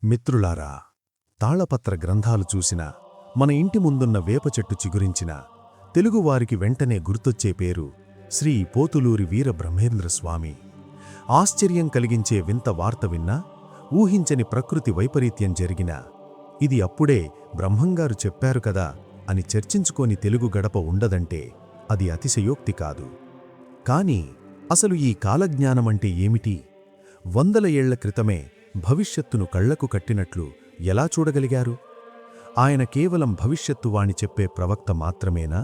మిత్రులారా, తాళపత్ర గ్రంథాలు చూసినా, మన ఇంటి ముందున్న వేప చెట్టు చిగురించినా తెలుగువారికి వెంటనే గుర్తొచ్చే పేరు శ్రీ పోతులూరి వీరబ్రహ్మేంద్రస్వామి. ఆశ్చర్యం కలిగించే వింత వార్త విన్నా, ఊహించని ప్రకృతి వైపరీత్యం జరిగినా, ఇది అప్పుడే బ్రహ్మంగారు చెప్పారు కదా అని చర్చించుకోని తెలుగు గడప ఉండదంటే అది అతిశయోక్తి కాదు. కాని అసలు ఈ కాలజ్ఞానమంటే ఏమిటి? వందల ఏళ్ల క్రితమే భవిష్యత్తును కళ్లకు కట్టినట్లు ఎలా చూడగలిగారు? ఆయన కేవలం భవిష్యత్తు వాణి చెప్పే ప్రవక్త మాత్రమేనా,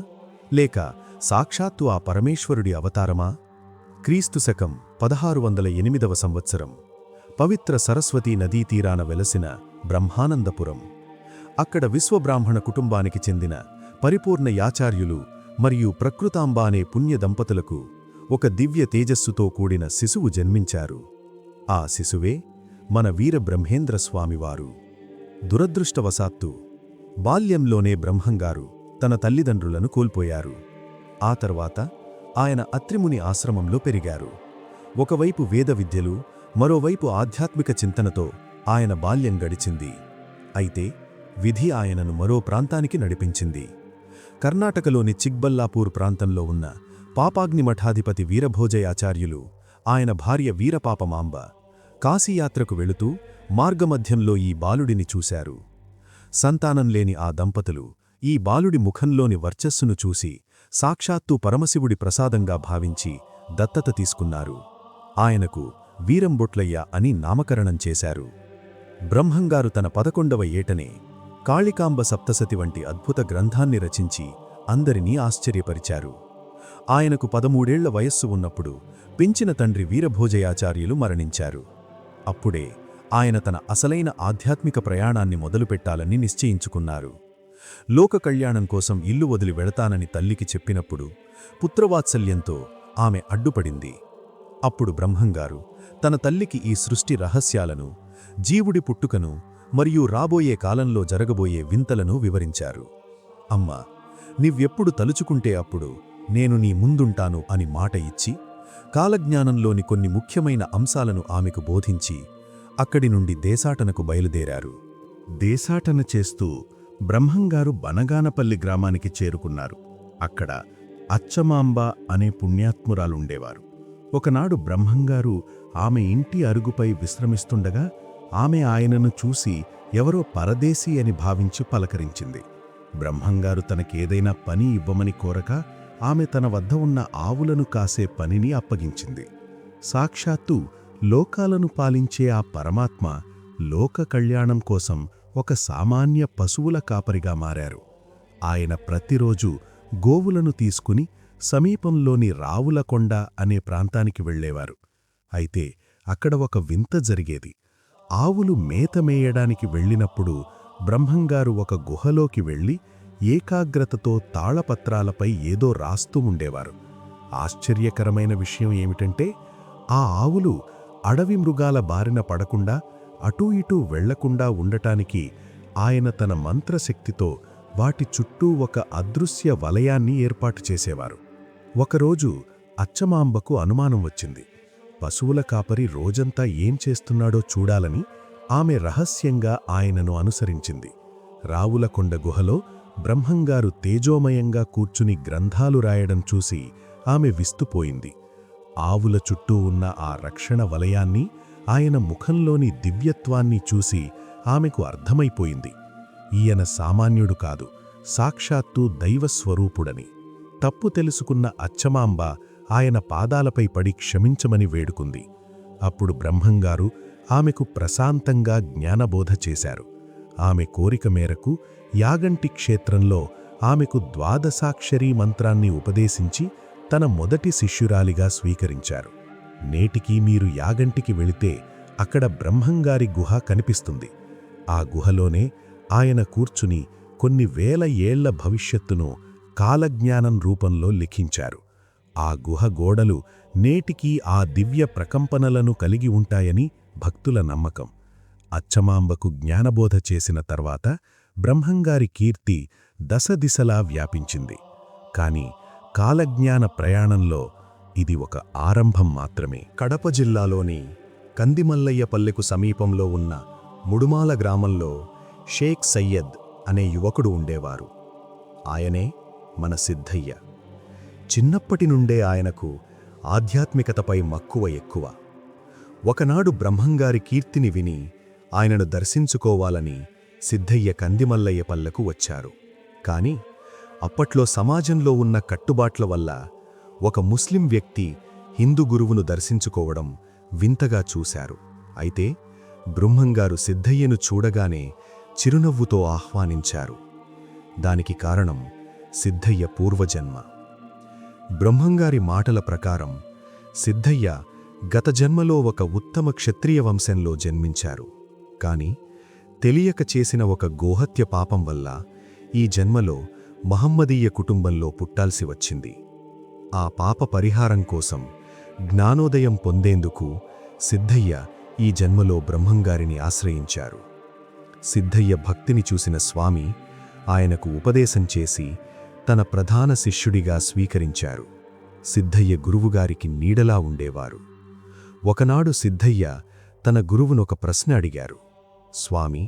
లేక సాక్షాత్తు ఆ పరమేశ్వరుడి అవతారమా? క్రీస్తు శకం 1608వ సంవత్సరం, పవిత్ర సరస్వతీ నదీతీరాన వెలసిన బ్రహ్మానందపురం. అక్కడ విశ్వబ్రాహ్మణ కుటుంబానికి చెందిన పరిపూర్ణ యాచార్యులు మరియు ప్రకృతాంబ అనే పుణ్య దంపతులకు ఒక దివ్య తేజస్సుతో కూడిన శిశువు జన్మించారు. ఆ శిశువే మన వీరబ్రహ్మేంద్రస్వామివారు. దురదృష్టవశాత్తు బాల్యంలోనే బ్రహ్మంగారు తన తల్లిదండ్రులను కోల్పోయారు. ఆ తర్వాత ఆయన అత్రిముని ఆశ్రమంలో పెరిగారు. ఒకవైపు వేద విద్యలు, మరోవైపు ఆధ్యాత్మిక చింతనతో ఆయన బాల్యం గడిచింది. అయితే విధి ఆయనను మరో ప్రాంతానికి నడిపించింది. కర్ణాటకలోని చిక్బల్లాపూర్ ప్రాంతంలో ఉన్న పాపాగ్ని మఠాధిపతి వీరభోజయాచార్యులు, ఆయన భార్య వీరపాపమాంబ కాశీయాత్రకు వెళుతూ మార్గమధ్యంలో ఈ బాలుడిని చూశారు. సంతానం లేని ఆ దంపతులు ఈ బాలుడి ముఖంలోని వర్చస్సును చూసి సాక్షాత్తు పరమశివుడి ప్రసాదంగా భావించి దత్తత తీసుకున్నారు. ఆయనకు వీరంబొట్లయ్య అని నామకరణం చేశారు. బ్రహ్మంగారు తన 11వ ఏటనే కాళికాంబ సప్తసతి వంటి అద్భుత గ్రంథాన్ని రచించి అందరినీ ఆశ్చర్యపరిచారు. ఆయనకు 13 ఏళ్ల వయస్సు ఉన్నప్పుడు పెంచిన తండ్రి వీరభోజయాచార్యులు మరణించారు. అప్పుడే ఆయన తన అసలైన ఆధ్యాత్మిక ప్రయాణాన్ని మొదలుపెట్టాలని నిశ్చయించుకున్నారు. లోక కళ్యాణం కోసం ఇల్లు వదిలి వెళతానని తల్లికి చెప్పినప్పుడు పుత్రవాత్సల్యంతో ఆమె అడ్డుపడింది. అప్పుడు బ్రహ్మంగారు తన తల్లికి ఈ సృష్టి రహస్యాలను, జీవుడి పుట్టుకను మరియు రాబోయే కాలంలో జరగబోయే వింతలను వివరించారు. అమ్మా, నీవ్వెప్పుడు తలుచుకుంటే అప్పుడు నేను నీ ముందుంటాను అని మాట ఇచ్చి, కాలజ్ఞానంలోని కొన్ని ముఖ్యమైన అంశాలను ఆమెకు బోధించి అక్కడి నుండి దేశాటనకు బయలుదేరారు. దేశాటన చేస్తూ బ్రహ్మంగారు బనగానపల్లి గ్రామానికి చేరుకున్నారు. అక్కడ అచ్చమాంబ అనే పుణ్యాత్మురాలుండేవారు. ఒకనాడు బ్రహ్మంగారు ఆమె ఇంటి అరుగుపై విశ్రమిస్తుండగా ఆమె ఆయనను చూసి ఎవరో పరదేశీ అని భావించి పలకరించింది. బ్రహ్మంగారు తనకేదైనా పని ఇవ్వమని కోరక ఆమె తన వద్ద ఉన్న ఆవులను కాసే పనిని అప్పగించింది. సాక్షాత్తు లోకాలను పాలించే ఆ పరమాత్మ లోక కళ్యాణం కోసం ఒక సామాన్య పశువుల కాపరిగా మారారు. ఆయన ప్రతిరోజు గోవులను తీసుకుని సమీపంలోని రావులకొండ అనే ప్రాంతానికి వెళ్లేవారు. అయితే అక్కడ ఒక వింత జరిగేది. ఆవులు మేత మేయడానికి వెళ్ళినప్పుడు బ్రహ్మంగారు ఒక గుహలోకి వెళ్లి ఏకాగ్రతతో తాళపత్రాలపై ఏదో రాస్తూ ఉండేవారు. ఆశ్చర్యకరమైన విషయం ఏమిటంటే, ఆ ఆవులు అడవి మృగాల బారిన పడకుండా అటూ ఇటూ వెళ్లకుండా ఉండటానికి ఆయన తన మంత్రశక్తితో వాటి చుట్టూ ఒక అదృశ్య వలయాన్ని ఏర్పాటు చేసేవారు. ఒకరోజు అచ్చమాంబకు అనుమానం వచ్చింది. పశువుల కాపరి రోజంతా ఏం చేస్తున్నాడో చూడాలని ఆమె రహస్యంగా ఆయనను అనుసరించింది. రావులకొండ గుహలో బ్రహ్మంగారు తేజోమయంగా కూర్చుని గ్రంథాలు రాయడం చూసి ఆమె విస్తుపోయింది. ఆవుల చుట్టూ ఉన్న ఆ రక్షణ వలయాన్ని, ఆయన ముఖంలోని దివ్యత్వాన్ని చూసి ఆమెకు అర్థమైపోయింది. ఈయన సామాన్యుడు కాదు, సాక్షాత్తు దైవస్వరూపుడని. తప్పు తెలుసుకున్న అచ్చమాంబ ఆయన పాదాలపై పడి క్షమించమని వేడుకుంది. అప్పుడు బ్రహ్మంగారు ఆమెకు ప్రశాంతంగా జ్ఞానబోధ చేశారు. ఆమె కోరిక మేరకు యాగంటి క్షేత్రంలో ఆమెకు ద్వాదశాక్షరీ మంత్రాన్ని ఉపదేశించి తన మొదటి శిష్యురాలిగా స్వీకరించారు. నేటికీ మీరు యాగంటికి వెళితే అక్కడ బ్రహ్మంగారి గుహ కనిపిస్తుంది. ఆ గుహలోనే ఆయన కూర్చుని కొన్ని వేల ఏళ్ల భవిష్యత్తును కాలజ్ఞానం రూపంలో లిఖించారు. ఆ గుహ గోడలు నేటికీ ఆ దివ్య ప్రకంపనలను కలిగి ఉంటాయని భక్తుల నమ్మకం. అచ్చమాంబకు జ్ఞానబోధ చేసిన తర్వాత బ్రహ్మంగారి కీర్తి దశదిశలా వ్యాపించింది. కాని కాలజ్ఞాన ప్రయాణంలో ఇది ఒక ఆరంభం మాత్రమే. కడప జిల్లాలోని కందిమల్లయ్యపల్లెకు సమీపంలో ఉన్న ముడుమాల గ్రామంలో షేక్ సయ్యద్ అనే యువకుడు ఉండేవారు. ఆయనే మన సిద్ధయ్య. చిన్నప్పటి నుండే ఆయనకు ఆధ్యాత్మికతపై మక్కువ ఎక్కువ. ఒకనాడు బ్రహ్మంగారి కీర్తిని విని ఆయనను దర్శించుకోవాలని సిద్ధయ్య కందిమల్లయ్య పల్లకు వచ్చారు. కాని అప్పట్లో సమాజంలో ఉన్న కట్టుబాట్ల వల్ల ఒక ముస్లిం వ్యక్తి హిందూ గురువును దర్శించుకోవడం వింతగా చూశారు. అయితే బ్రహ్మంగారు సిద్ధయ్యను చూడగానే చిరునవ్వుతో ఆహ్వానించారు. దానికి కారణం సిద్ధయ్య పూర్వజన్మ. బ్రహ్మంగారి మాటల ప్రకారం సిద్ధయ్య గత జన్మలో ఒక ఉత్తమ క్షత్రియ వంశంలో జన్మించారు. కాని తెలియక చేసిన ఒక గోహత్య పాపం వల్ల ఈ జన్మలో మహమ్మదీయ కుటుంబంలో పుట్టాల్సి వచ్చింది. ఆ పాప పరిహారం కోసం జ్ఞానోదయం పొందేందుకు సిద్ధయ్య ఈ జన్మలో బ్రహ్మంగారిని ఆశ్రయించారు. సిద్ధయ్య భక్తిని చూసిన స్వామి ఆయనకు ఉపదేశం చేసి తన ప్రధాన శిష్యుడిగా స్వీకరించారు. సిద్ధయ్య గురువుగారికి నీడలా ఉండేవారు. ఒకనాడు సిద్ధయ్య తన గురువునొక ప్రశ్న అడిగారు. స్వామి,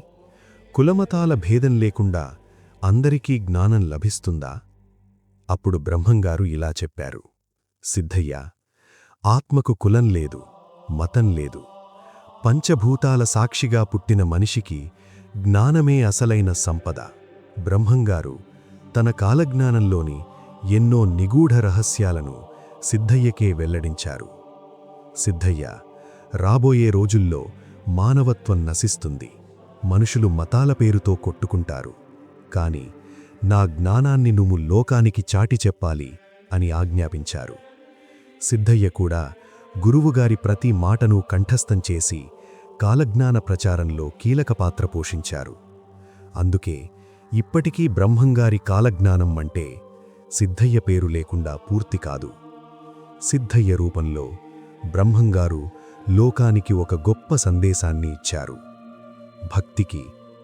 కులమతాల భేదం లేకుండా అందరికీ జ్ఞానం లభిస్తుందా? అప్పుడు బ్రహ్మంగారు ఇలా చెప్పారు. సిద్ధయ్య, ఆత్మకు కులం లేదు, మతం లేదు. పంచభూతాల సాక్షిగా పుట్టిన మనిషికి జ్ఞానమే అసలైన సంపద. బ్రహ్మంగారు తన కాలజ్ఞానంలోని ఎన్నో నిగూఢ రహస్యాలను సిద్ధయ్యకే వెల్లడించారు. సిద్ధయ్య, రాబోయే రోజుల్లో మానవత్వం నశిస్తుంది. మనుషులు మతాల పేరుతో కొట్టుకుంటారు. కాని నా జ్ఞానాన్ని నువ్వు లోకానికి చాటి చెప్పాలి అని ఆజ్ఞాపించారు. సిద్ధయ్య కూడా గురువుగారి ప్రతి మాటను కంఠస్థం చేసి కాలజ్ఞాన ప్రచారంలో కీలక పాత్ర పోషించారు. అందుకే ఇప్పటికీ బ్రహ్మంగారి కాలజ్ఞానం అంటే సిద్ధయ్య పేరు లేకుండా పూర్తి కాదు. సిద్ధయ్య రూపంలో బ్రహ్మంగారు లోకానికి ఒక గొప్ప సందేశాన్ని ఇచ్చారు. భక్తికి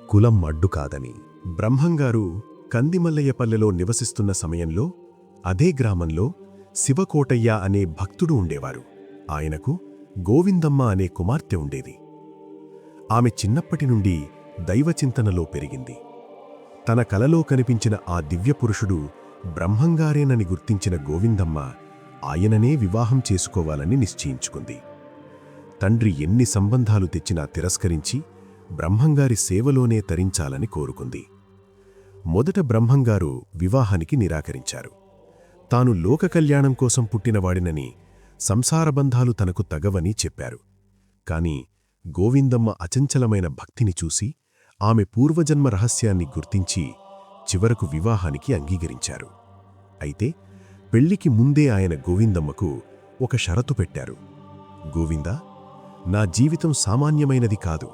కులం అడ్డు కాదని. బ్రహ్మంగారు కందిమల్లయ్యపల్లెలో నివసిస్తున్న సమయంలో అదే గ్రామంలో శివకోటయ్య అనే భక్తుడు ఉండేవారు. ఆయనకు గోవిందమ్మ అనే కుమార్తె ఉండేది. ఆమె చిన్నప్పటి నుండి దైవచింతనలో పెరిగింది. తన కలలో కనిపించిన ఆ దివ్యపురుషుడు బ్రహ్మంగారేనని గుర్తించిన గోవిందమ్మ ఆయననే వివాహం చేసుకోవాలని నిశ్చయించుకుంది. తండ్రి ఎన్ని సంబంధాలు తెచ్చినా తిరస్కరించి బ్రహ్మంగారి సేవలోనే తరించాలని కోరుకుంది. మొదట బ్రహ్మంగారు వివాహానికి నిరాకరించారు. తాను లోక కళ్యాణం కోసం పుట్టినవాడినని, సంసారబంధాలు తనకు తగవని చెప్పారు. కాని గోవిందమ్మ అచంచలమైన భక్తిని చూసి ఆమె పూర్వజన్మ రహస్యాన్ని గుర్తించి చివరకు వివాహానికి అంగీకరించారు. అయితే పెళ్లికి ముందే ఆయన గోవిందమ్మకు ఒక షరతు పెట్టారు. గోవిందా, నా జీవితం సామాన్యమైనది కాదు.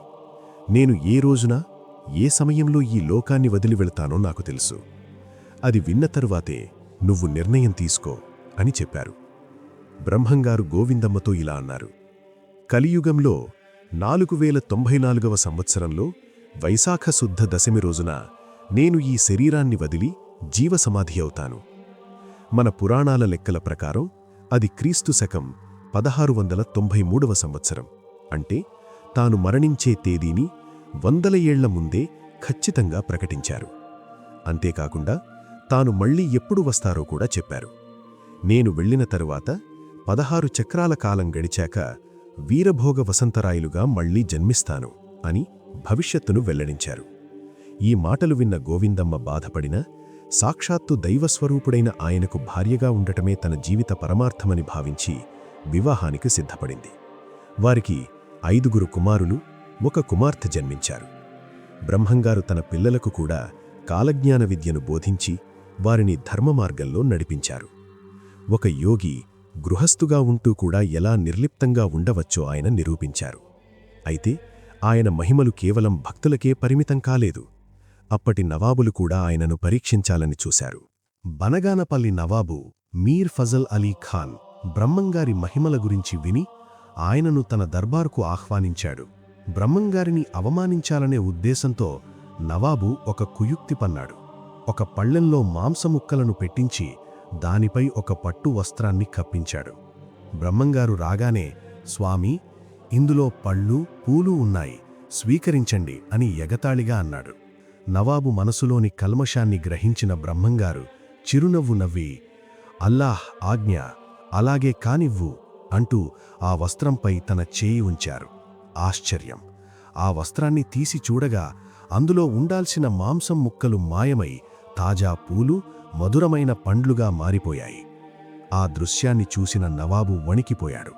నేను ఏ రోజున ఏ సమయంలో ఈ లోకాన్ని వదిలి వెళతానో నాకు తెలుసు. అది విన్న తరువాతే నువ్వు నిర్ణయం తీసుకో అని చెప్పారు. బ్రహ్మంగారు గోవిందమ్మతో ఇలా అన్నారు. కలియుగంలో 4094వ సంవత్సరంలో వైశాఖ శుద్ధ దశమి రోజున నేను ఈ శరీరాన్ని వదిలి జీవసమాధి అవుతాను. మన పురాణాల లెక్కల ప్రకారం అది క్రీస్తు శకం 1693వ సంవత్సరం. అంటే తాను మరణించే తేదీని 100 ఏళ్ల ముందే ఖచ్చితంగా ప్రకటించారు. అంతేకాకుండా తాను మళ్లీ ఎప్పుడు వస్తారో కూడా చెప్పారు. నేను వెళ్లిన తరువాత 16 చక్రాల కాలం గడిచాక వీరభోగ వసంతరాయలుగా మళ్లీ జన్మిస్తాను అని భవిష్యత్తును వెల్లడించారు. ఈ మాటలు విన్న గోవిందమ్మ బాధపడినా సాక్షాత్తు దైవస్వరూపుడైన ఆయనకు భార్యగా ఉండటమే తన జీవిత పరమార్థమని భావించి వివాహానికి సిద్ధపడింది. వారికి 5 కుమారులు, 1 కుమార్తె జన్మించారు. బ్రహ్మంగారు తన పిల్లలకు కూడా కాలజ్ఞాన విద్యను బోధించి వారిని ధర్మమార్గంలో నడిపించారు. ఒక యోగి గృహస్థుగా ఉంటూ కూడా ఎలా నిర్లిప్తంగా ఉండవచ్చో ఆయన నిరూపించారు. అయితే ఆయన మహిమలు కేవలం భక్తులకే పరిమితం కాలేదు. అప్పటి నవాబులు కూడా ఆయనను పరీక్షించాలని చూశారు. బనగానపల్లి నవాబు మీర్ ఫజల్ అలీ ఖాన్ బ్రహ్మంగారి మహిమల గురించి విని ఆయనను తన దర్బారుకు ఆహ్వానించాడు. బ్రహ్మంగారిని అవమానించాలనే ఉద్దేశంతో నవాబు ఒక కుయుక్తి పన్నాడు. ఒక పళ్ళెంలో మాంసముక్కలను పెట్టించి దానిపై ఒక పట్టు వస్త్రాన్ని కప్పించాడు. బ్రహ్మంగారు రాగానే, స్వామీ, ఇందులో పళ్ళు పూలు ఉన్నాయి, స్వీకరించండి అని ఎగతాళిగా అన్నాడు. నవాబు మనసులోని కల్మషాన్ని గ్రహించిన బ్రహ్మంగారు చిరునవ్వు నవ్వి, అల్లాహ్ ఆజ్ఞ, అలాగే కానివ్వు అంటూ ఆ వస్త్రంపై తన చేయి ఉంచారు. ఆశ్చర్యం! ఆ వస్త్రాన్ని తీసి చూడగా అందులో ఉండాల్సిన మాంసం ముక్కలు మాయమై తాజా పూలు, మధురమైన పండ్లుగా మారిపోయాయి. ఆ దృశ్యాన్ని చూసిన నవాబు వణికిపోయాడు.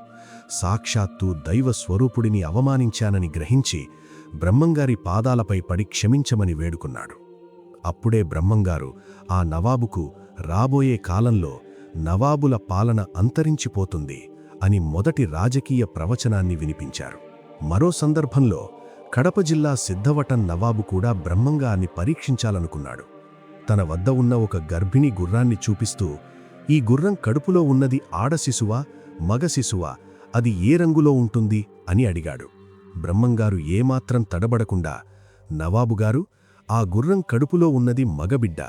సాక్షాత్తు దైవస్వరూపుడిని అవమానించానని గ్రహించి బ్రహ్మంగారి పాదాలపై పడి క్షమించమని వేడుకున్నాడు. అప్పుడే బ్రహ్మంగారు ఆ నవాబుకు రాబోయే కాలంలో నవాబుల పాలన అంతరించిపోతుంది అని మొదటి రాజకీయ ప్రవచనాన్ని వినిపించారు. మరో సందర్భంలో కడప జిల్లా సిద్ధవటం నవాబు కూడా బ్రహ్మంగారిని పరీక్షించాలనుకున్నాడు. తన వద్ద ఉన్న ఒక గర్భిణీ గుర్రాన్ని చూపిస్తూ, ఈ గుర్రం కడుపులో ఉన్నది ఆడ శిశువా, మగ శిశువా, అది ఏ రంగులో ఉంటుంది అని అడిగాడు. బ్రహ్మంగారు ఏమాత్రం తడబడకుండా, నవాబుగారు, ఆ గుర్రం కడుపులో ఉన్నది మగబిడ్డ,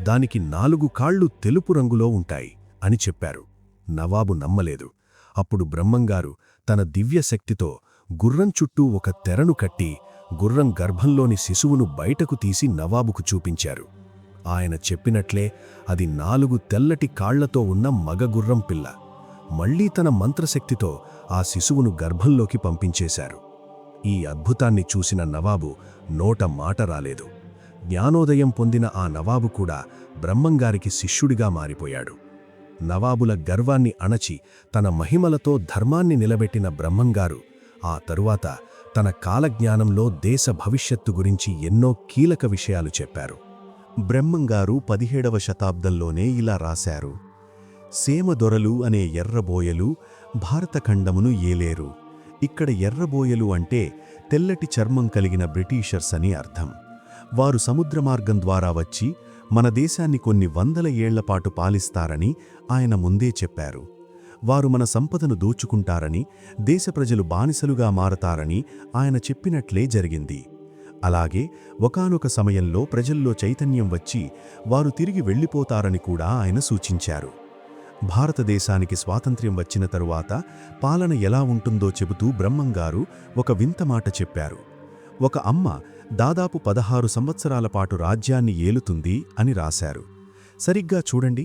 దానికి 4 కాళ్ళు తెలుపు రంగులో ఉంటాయి అని చెప్పారు. నవాబు నమ్మలేదు. అప్పుడు బ్రహ్మంగారు తన దివ్యశక్తితో గుర్రం చుట్టూ ఒక తెరను కట్టి గుర్రం గర్భంలోని శిశువును బయటకు తీసి నవాబుకు చూపించారు. ఆయన చెప్పినట్లే అది 4 తెల్లటి కాళ్లతో ఉన్న మగ గుర్రం పిల్ల. మళ్లీ తన మంత్రశక్తితో ఆ శిశువును గర్భంలోకి పంపించేశారు. ఈ అద్భుతాన్ని చూసిన నవాబు నోట మాట రాలేదు. జ్ఞానోదయం పొందిన ఆ నవాబు కూడా బ్రహ్మంగారికి శిష్యుడిగా మారిపోయాడు. నవాబుల గర్వాన్ని అణచి తన మహిమలతో ధర్మాన్ని నిలబెట్టిన బ్రహ్మంగారు ఆ తరువాత తన కాలజ్ఞానంలో దేశ భవిష్యత్తు గురించి ఎన్నో కీలక విషయాలు చెప్పారు. బ్రహ్మంగారు 17వ శతాబ్దంలోనే ఇలా రాశారు: సేమదొరలు అనే ఎర్రబోయలు భారతఖండమును ఏలేరు. ఇక్కడ ఎర్రబోయలు అంటే తెల్లటి చర్మం కలిగిన బ్రిటీషర్స్ అని అర్థం. వారు సముద్రమార్గం ద్వారా వచ్చి మన దేశాన్ని కొన్ని వందల ఏళ్లపాటు పాలిస్తారని ఆయన ముందే చెప్పారు. వారు మన సంపదను దోచుకుంటారని, దేశ ప్రజలు బానిసలుగా మారతారని ఆయన చెప్పినట్లే జరిగింది. అలాగే ఒకానొక సమయంలో ప్రజల్లో చైతన్యం వచ్చి వారు తిరిగి వెళ్ళిపోతారని కూడా ఆయన సూచించారు. భారతదేశానికి స్వాతంత్ర్యం వచ్చిన తరువాత పాలన ఎలా ఉంటుందో చెబుతూ బ్రహ్మంగారు ఒక వింత మాట చెప్పారు. ఒక అమ్మ దాదాపు 16 సంవత్సరాల పాటు రాజ్యాన్ని ఏలుతుంది అని రాశారు. సరిగ్గా చూడండి,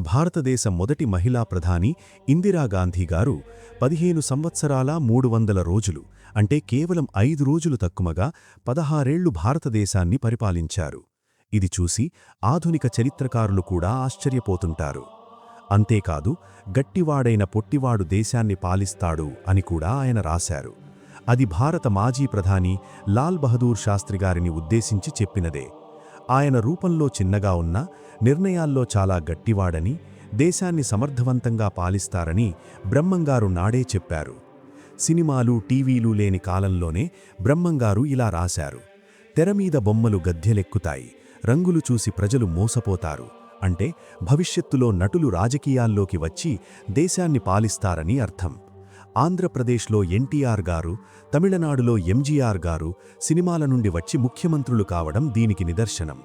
భారతదేశ మొదటి మహిళా ప్రధాని ఇందిరాగాంధీ గారు 15 సంవత్సరాల 300 రోజులు, అంటే కేవలం 5 రోజులు తక్కువగా 16 ఏళ్లు భారతదేశాన్ని పరిపాలించారు. ఇది చూసి ఆధునిక చరిత్రకారులు కూడా ఆశ్చర్యపోతుంటారు. అంతేకాదు, గట్టివాడైన పొట్టివాడు దేశాన్ని పాలిస్తాడు అని కూడా ఆయన రాశారు. అది భారత మాజీ ప్రధాని లాల్ బహదూర్ శాస్త్రి గారిని ఉద్దేశించి చెప్పినదే. ఆయన రూపంలో చిన్నగా ఉన్నా నిర్ణయాల్లో చాలా గట్టివాడని, దేశాన్ని సమర్థవంతంగా పాలిస్తారని బ్రహ్మంగారు నాడే చెప్పారు. సినిమాలు, టీవీలు లేని కాలంలోనే బ్రహ్మంగారు ఇలా రాశారు: తెరమీద బొమ్మలు గద్దెలెక్కుతాయి, రంగులు చూసి ప్రజలు మోసపోతారు. అంటే భవిష్యత్తులో నటులు రాజకీయాల్లోకి వచ్చి దేశాన్ని పాలిస్తారని అర్థం. ఆంధ్రప్రదేశ్లో ఎన్టీఆర్ గారు, తమిళనాడులో ఎంజీఆర్ గారు సినిమాల నుండి వచ్చి ముఖ్యమంత్రులు కావడం దీనికి నిదర్శనం.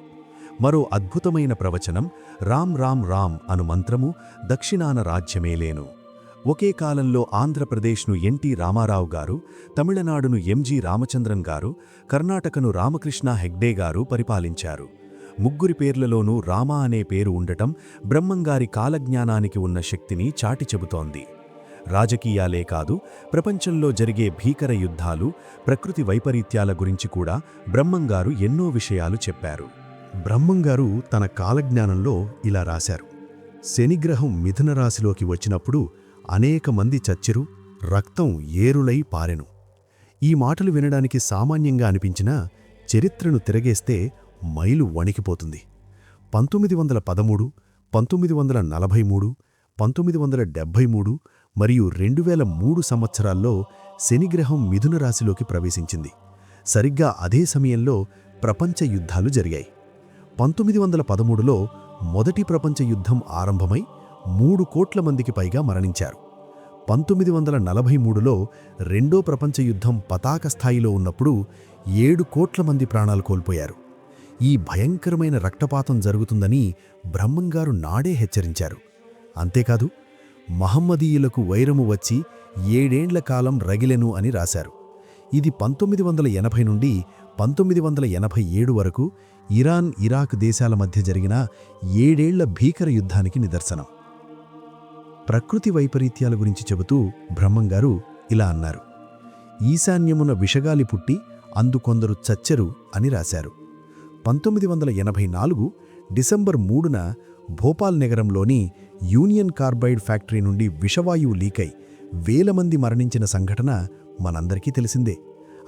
మరో అద్భుతమైన ప్రవచనం రామ్ రామ్ రామ్ అను మంత్రము దక్షిణాన రాజ్యమేలేను. ఒకే కాలంలో ఆంధ్రప్రదేశ్ను ఎన్టీ రామారావు గారు, తమిళనాడును ఎంజీ రామచంద్రన్ గారు, కర్ణాటకను రామకృష్ణ హెగ్డే గారు పరిపాలించారు. ముగ్గురి పేర్లలోనూ రామ అనే పేరు ఉండటం బ్రహ్మంగారి కాలజ్ఞానానికి ఉన్న శక్తిని చాటి చెబుతోంది. రాజకీయాలే కాదు, ప్రపంచంలో జరిగే భీకర యుద్ధాలు, ప్రకృతి వైపరీత్యాల గురించి కూడా బ్రహ్మంగారు ఎన్నో విషయాలు చెప్పారు. బ్రహ్మంగారు తన కాలజ్ఞానంలో ఇలా రాశారు: శనిగ్రహం మిథున రాశిలోకి వచ్చినప్పుడు అనేక మంది చచ్చిరు, రక్తం ఏరులై పారెను. ఈ మాటలు వినడానికి సామాన్యంగా అనిపించినా చరిత్రను తిరగేస్తే మైలు వణికిపోతుంది. 1913, 1943, 1973 మరియు 2003 సంవత్సరాల్లో శనిగ్రహం మిథున రాశిలోకి ప్రవేశించింది. సరిగ్గా అదే సమయంలో ప్రపంచ యుద్ధాలు జరిగాయి. 1913లో మొదటి ప్రపంచ యుద్ధం ఆరంభమై 3 కోట్ల మందికి పైగా మరణించారు. 1943లో రెండో ప్రపంచ యుద్ధం పతాక స్థాయిలో ఉన్నప్పుడు 7 కోట్ల మంది ప్రాణాలు కోల్పోయారు. ఈ భయంకరమైన రక్తపాతం జరుగుతుందని బ్రహ్మంగారు నాడే హెచ్చరించారు. అంతేకాదు, మహమ్మదీయులకు వైరము వచ్చి 7 ఏండ్ల కాలం రగిలెను అని రాశారు. ఇది 1980 నుండి 1987 వరకు ఇరాన్ ఇరాక్ దేశాల మధ్య జరిగిన 7 ఏళ్ల భీకర యుద్ధానికి నిదర్శనం. ప్రకృతి వైపరీత్యాల గురించి చెబుతూ బ్రహ్మంగారు ఇలా అన్నారు. ఈశాన్యమున విషగాలి పుట్టి అందుకొందరు చచ్చెరు అని రాశారు. 1984 డిసెంబర్ 3న భోపాల్ నగరంలోని యూనియన్ కార్బైడ్ ఫ్యాక్టరీ నుండి విషవాయువు లీకై వేల మంది మరణించిన సంఘటన మనందరికీ తెలిసిందే.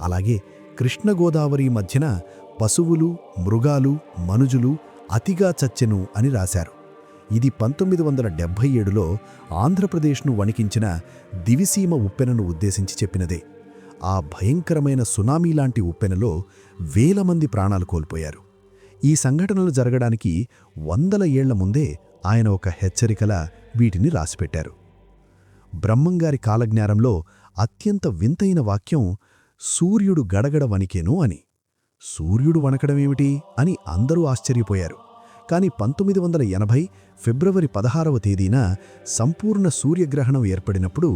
అలాగే కృష్ణగోదావరి మధ్యన పశువులు, మృగాలు, మనుజులు అతిగా చచ్చెను అని రాశారు. ఇది 1977లో ఆంధ్రప్రదేశ్ను వణికించిన దివిసీమ ఉప్పెనను ఉద్దేశించి చెప్పినదే. ఆ భయంకరమైన సునామీ లాంటి ఉప్పెనలో వేల మంది ప్రాణాలు కోల్పోయారు. ఈ సంఘటనలు జరగడానికి 100 ఏళ్ల ముందే ఆయన ఒక హెచ్చరికలా వీటిని రాసిపెట్టారు. బ్రహ్మంగారి కాలజ్ఞానంలో అత్యంత వింతైన వాక్యం సూర్యుడు గడగడ వణికేను అని. సూర్యుడు వణకడమేమిటి అని అందరూ ఆశ్చర్యపోయారు. కాని 1980 ఫిబ్రవరి 16వ తేదీన సంపూర్ణ సూర్యగ్రహణం ఏర్పడినప్పుడు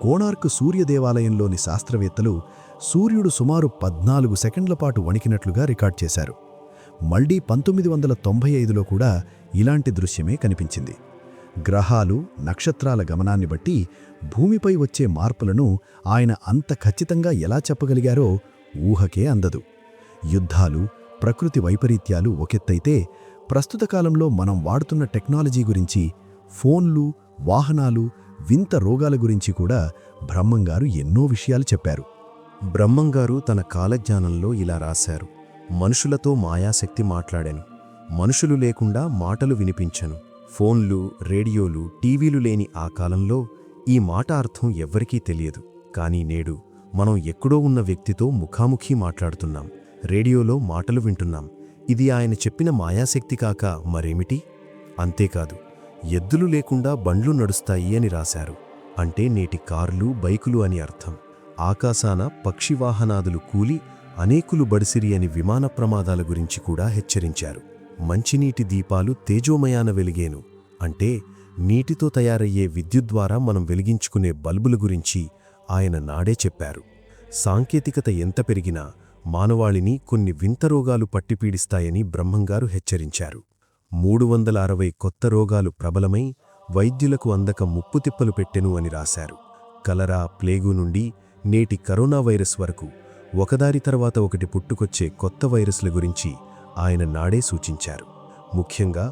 కోణార్క్ సూర్యదేవాలయంలోని శాస్త్రవేత్తలు సూర్యుడు సుమారు 14 సెకండ్ల పాటు వణికినట్లుగా రికార్డ్ చేశారు. మళ్లీ 1995లో కూడా ఇలాంటి దృశ్యమే కనిపించింది. గ్రహాలు, నక్షత్రాల గమనాన్ని బట్టి భూమిపై వచ్చే మార్పులను ఆయన అంత ఖచ్చితంగా ఎలా చెప్పగలిగారో ఊహకే అందదు. యుద్ధాలు, ప్రకృతి వైపరీత్యాలు ఒకెత్తైతే ప్రస్తుత కాలంలో మనం వాడుతున్న టెక్నాలజీ గురించి, ఫోన్లు, వాహనాలు, వింత రోగాల గురించి కూడా బ్రహ్మంగారు ఎన్నో విషయాలు చెప్పారు. బ్రహ్మంగారు తన కాలజ్ఞానంలో ఇలా రాశారు. మనుషులతో మాయాశక్తి మాట్లాడాను. మనుషులు లేకుండా మాటలు వినిపించను. ఫోన్లు, రేడియోలు, టీవీలు లేని ఆ కాలంలో ఈ మాట అర్థం ఎవ్వరికీ తెలియదు. కానీ నేడు మనం ఎక్కడో ఉన్న వ్యక్తితో ముఖాముఖీ మాట్లాడుతున్నాం, రేడియోలో మాటలు వింటున్నాం. ఇది ఆయన చెప్పిన మాయాశక్తి కాక మరేమిటి? అంతేకాదు, ఎద్దులు లేకుండా బండ్లు నడుస్తాయి అని రాశారు. అంటే నేటి కార్లు, బైకులు అని అర్థం. ఆకాశాన పక్షివాహనాదులు కూలి అనేకులు బడిసిరి అని విమాన ప్రమాదాల గురించి కూడా హెచ్చరించారు. మంచినీటి దీపాలు తేజోమయాన వెలిగేను అంటే నీటితో తయారయ్యే విద్యుత్ ద్వారా మనం వెలిగించుకునే బల్బుల గురించి ఆయన నాడే చెప్పారు. సాంకేతికత ఎంత పెరిగినా మానవాళిని కొన్ని వింత రోగాలు పట్టిపీడిస్తాయని బ్రహ్మంగారు హెచ్చరించారు. 360 కొత్త రోగాలు ప్రబలమై వైద్యులకు అందక ముప్పుతిప్పలు పెట్టెను అని రాశారు. కలరా, ప్లేగు నుండి నేటి కరోనా వైరస్ వరకు ఒకదారి తర్వాత ఒకటి పుట్టుకొచ్చే కొత్త వైరస్ల గురించి ఆయన నాడే సూచించారు. ముఖ్యంగా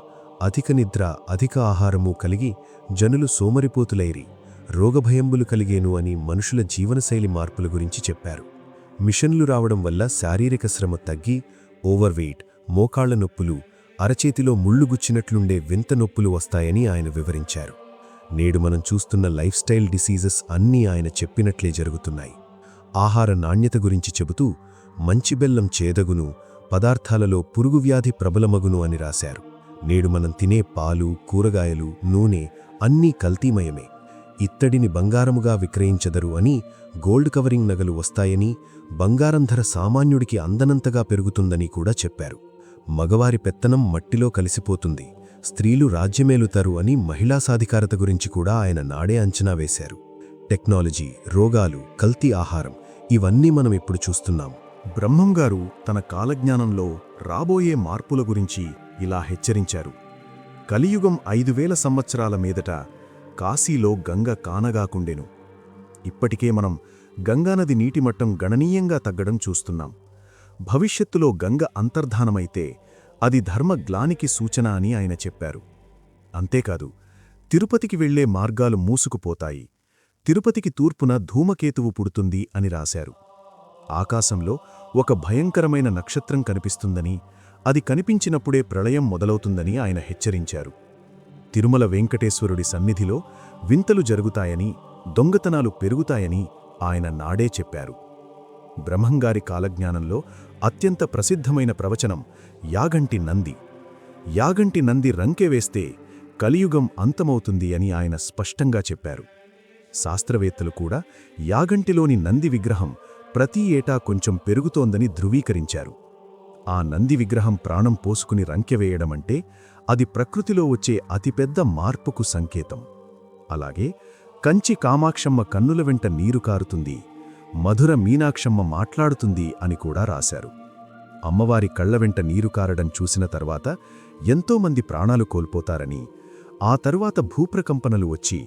అధిక నిద్ర, అధిక ఆహారము కలిగి జనులు సోమరిపోతులైరి రోగభయంబులు కలిగేను అని మనుషుల జీవనశైలి మార్పుల గురించి చెప్పారు. మిషన్లు రావడం వల్ల శారీరక శ్రమ తగ్గి ఓవర్వెయిట్, మోకాళ్ల నొప్పులు, అరచేతిలో ముళ్ళు గుచ్చినట్లుండే వింత నొప్పులు వస్తాయని ఆయన వివరించారు. నేడు మనం చూస్తున్న లైఫ్ స్టైల్ డిసీజెస్ అన్నీ ఆయన చెప్పినట్లే జరుగుతున్నాయి. ఆహార నాణ్యత గురించి చెబుతూ మంచి బెల్లం చేదగును, పదార్థాలలో పురుగువ్యాధి ప్రబలమగును అని రాశారు. నేడు మనం తినే పాలు, కూరగాయలు, నూనె అన్నీ కల్తీమయమే. ఇత్తడిని బంగారముగా విక్రయించదరు అని గోల్డ్ కవరింగ్ నగలు వస్తాయని, బంగారం ధర సామాన్యుడికి అందనంతగా పెరుగుతుందని కూడా చెప్పారు. మగవారి పెత్తనం మట్టిలో కలిసిపోతుంది, స్త్రీలు రాజ్యమేలుతారు అని మహిళా సాధికారత గురించి కూడా ఆయన నాడే అంచనా వేశారు. టెక్నాలజీ, రోగాలు, కల్తీ ఆహారం ఇవన్నీ మనం ఇప్పుడు చూస్తున్నాం. బ్రహ్మంగారు తన కాలజ్ఞానంలో రాబోయే మార్పుల గురించి ఇలా హెచ్చరించారు. కలియుగం 5000 సంవత్సరాల మీదట కాశీలో గంగ కానగాకుండెను. ఇప్పటికే మనం గంగానది నీటిమట్టం గణనీయంగా తగ్గడం చూస్తున్నాం. భవిష్యత్తులో గంగ అంతర్ధానమైతే అది ధర్మగ్లానికి సూచన అని ఆయన చెప్పారు. అంతేకాదు, తిరుపతికి వెళ్లే మార్గాలు మూసుకుపోతాయి, తిరుపతికి తూర్పున ధూమకేతువు పుడుతుంది అని రాశారు. ఆకాశంలో ఒక భయంకరమైన నక్షత్రం కనిపిస్తుందని, అది కనిపించినప్పుడే ప్రళయం మొదలవుతుందని ఆయన హెచ్చరించారు. తిరుమల వెంకటేశ్వరుడి సన్నిధిలో వింతలు జరుగుతాయని, దొంగతనాలు పెరుగుతాయని ఆయన నాడే చెప్పారు. బ్రహ్మంగారి కాలజ్ఞానంలో అత్యంత ప్రసిద్ధమైన ప్రవచనం యాగంటి నంది. యాగంటి నంది రంకెవేస్తే కలియుగం అంతమవుతుంది అని ఆయన స్పష్టంగా చెప్పారు. శాస్త్రవేత్తలు కూడా యాగంటిలోని నంది విగ్రహం ప్రతి ఏటా కొంచెం పెరుగుతోందని ధృవీకరించారు. ఆ నంది విగ్రహం ప్రాణం పోసుకుని రంకెవేయడమంటే అది ప్రకృతిలో వచ్చే అతిపెద్ద మార్పుకు సంకేతం. అలాగే కంచి కామాక్షమ్మ కన్నుల వెంట నీరు కారుతుంది, మధుర మీనాక్షమ్మ మాట్లాడుతుంది అని కూడా రాశారు. అమ్మవారి కళ్ల వెంట నీరు కారడం చూసిన తర్వాత ఎంతోమంది ప్రాణాలు కోల్పోతారని, ఆ తరువాత భూప్రకంపనలు వచ్చి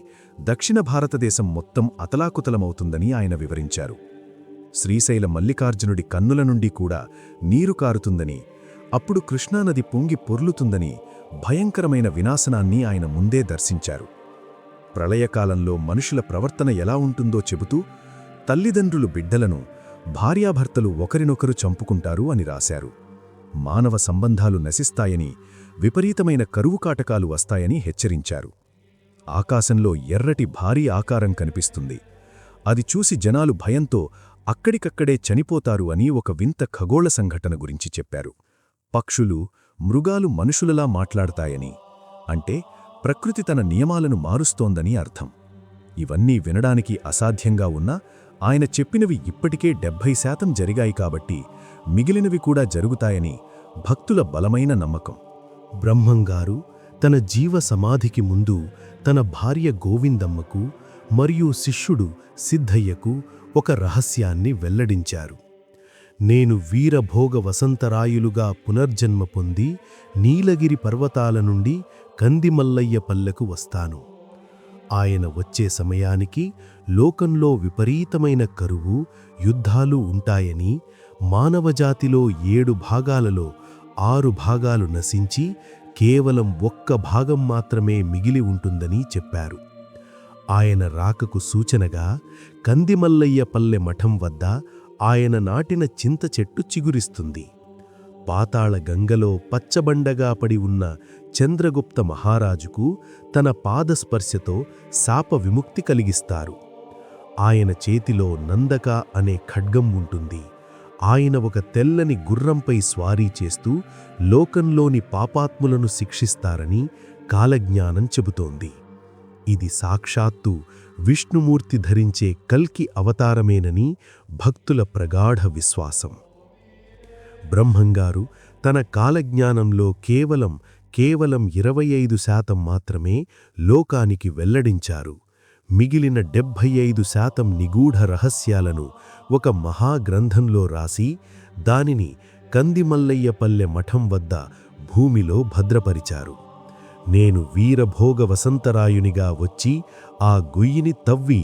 దక్షిణ భారతదేశం మొత్తం అతలాకుతలమవుతుందని ఆయన వివరించారు. శ్రీశైల మల్లికార్జునుడి కన్నుల నుండి కూడా నీరు కారుతుందని, అప్పుడు కృష్ణానది పొంగి పొర్లుతుందని, భయంకరమైన వినాశనాన్ని ఆయన ముందే దర్శించారు. ప్రళయకాలంలో మనుషుల ప్రవర్తన ఎలా ఉంటుందో చెబుతూ, తల్లిదండ్రులు బిడ్డలను, భార్యాభర్తలు ఒకరినొకరు చంపుకుంటారు అని రాశారు. మానవ సంబంధాలు నశిస్తాయని, విపరీతమైన కరువు కాటకాలు వస్తాయని హెచ్చరించారు. ఆకాశంలో ఎర్రటి భారీ ఆకారం కనిపిస్తుంది. అది చూసి జనాలు భయంతో అక్కడికక్కడే చనిపోతారు అని ఒక వింత ఖగోళ సంఘటన గురించి చెప్పారు. పక్షులు, మృగాలు మనుషులలా మాట్లాడతాయని, అంటే ప్రకృతి తన నియమాలను మారుస్తోందని అర్థం. ఇవన్నీ వినడానికి అసాధ్యంగా ఉన్నా ఆయన చెప్పినవి ఇప్పటికే 70% జరిగాయి కాబట్టి మిగిలినవి కూడా జరుగుతాయని భక్తుల బలమైన నమ్మకం. బ్రహ్మంగారు తన జీవ సమాధికి ముందు తన భార్య గోవిందమ్మకు మరియు శిష్యుడు సిద్ధయ్యకు ఒక రహస్యాన్ని వెల్లడించారు. నేను వీరభోగ వసంతరాయులుగా పునర్జన్మ పొంది నీలగిరి పర్వతాల నుండి కందిమల్లయ్య పల్లెకు వస్తాను. ఆయన వచ్చే సమయానికి లోకంలో విపరీతమైన కరువు, యుద్ధాలు ఉంటాయని, మానవజాతిలో 7 భాగాలలో 6 భాగాలు నశించి కేవలం 1 భాగం మాత్రమే మిగిలి ఉంటుందని చెప్పారు. ఆయన రాకకు సూచనగా కందిమల్లయ్య పల్లె మఠం వద్ద ఆయన నాటిన చింత చెట్టు చిగురిస్తుంది. పాతాళ గంగలో పచ్చబండగా పడి ఉన్న చంద్రగుప్త మహారాజుకు తన పాదస్పర్శతో శాప విముక్తి కలిగిస్తారు. ఆయన చేతిలో నందక అనే ఖడ్గం ఉంటుంది. ఆయన ఒక తెల్లని గుర్రంపై స్వారీ చేస్తూ లోకంలోని పాపాత్ములను శిక్షిస్తారని కాలజ్ఞానం చెబుతోంది. ఇది సాక్షాత్తు విష్ణుమూర్తి ధరించే కల్కి అవతారమేనని భక్తుల ప్రగాఢ విశ్వాసం. బ్రహ్మంగారు తన కాలజ్ఞానంలో కేవలం 25% మాత్రమే లోకానికి వెల్లడించారు. మిగిలిన 75% నిగూఢ రహస్యాలను ఒక మహాగ్రంథంలో రాసి దానిని కందిమల్లయ్య పల్లె మఠం వద్ద భూమిలో భద్రపరిచారు. నేను వీరభోగ వసంతరాయునిగా వచ్చి ఆ గొయ్యిని తవ్వి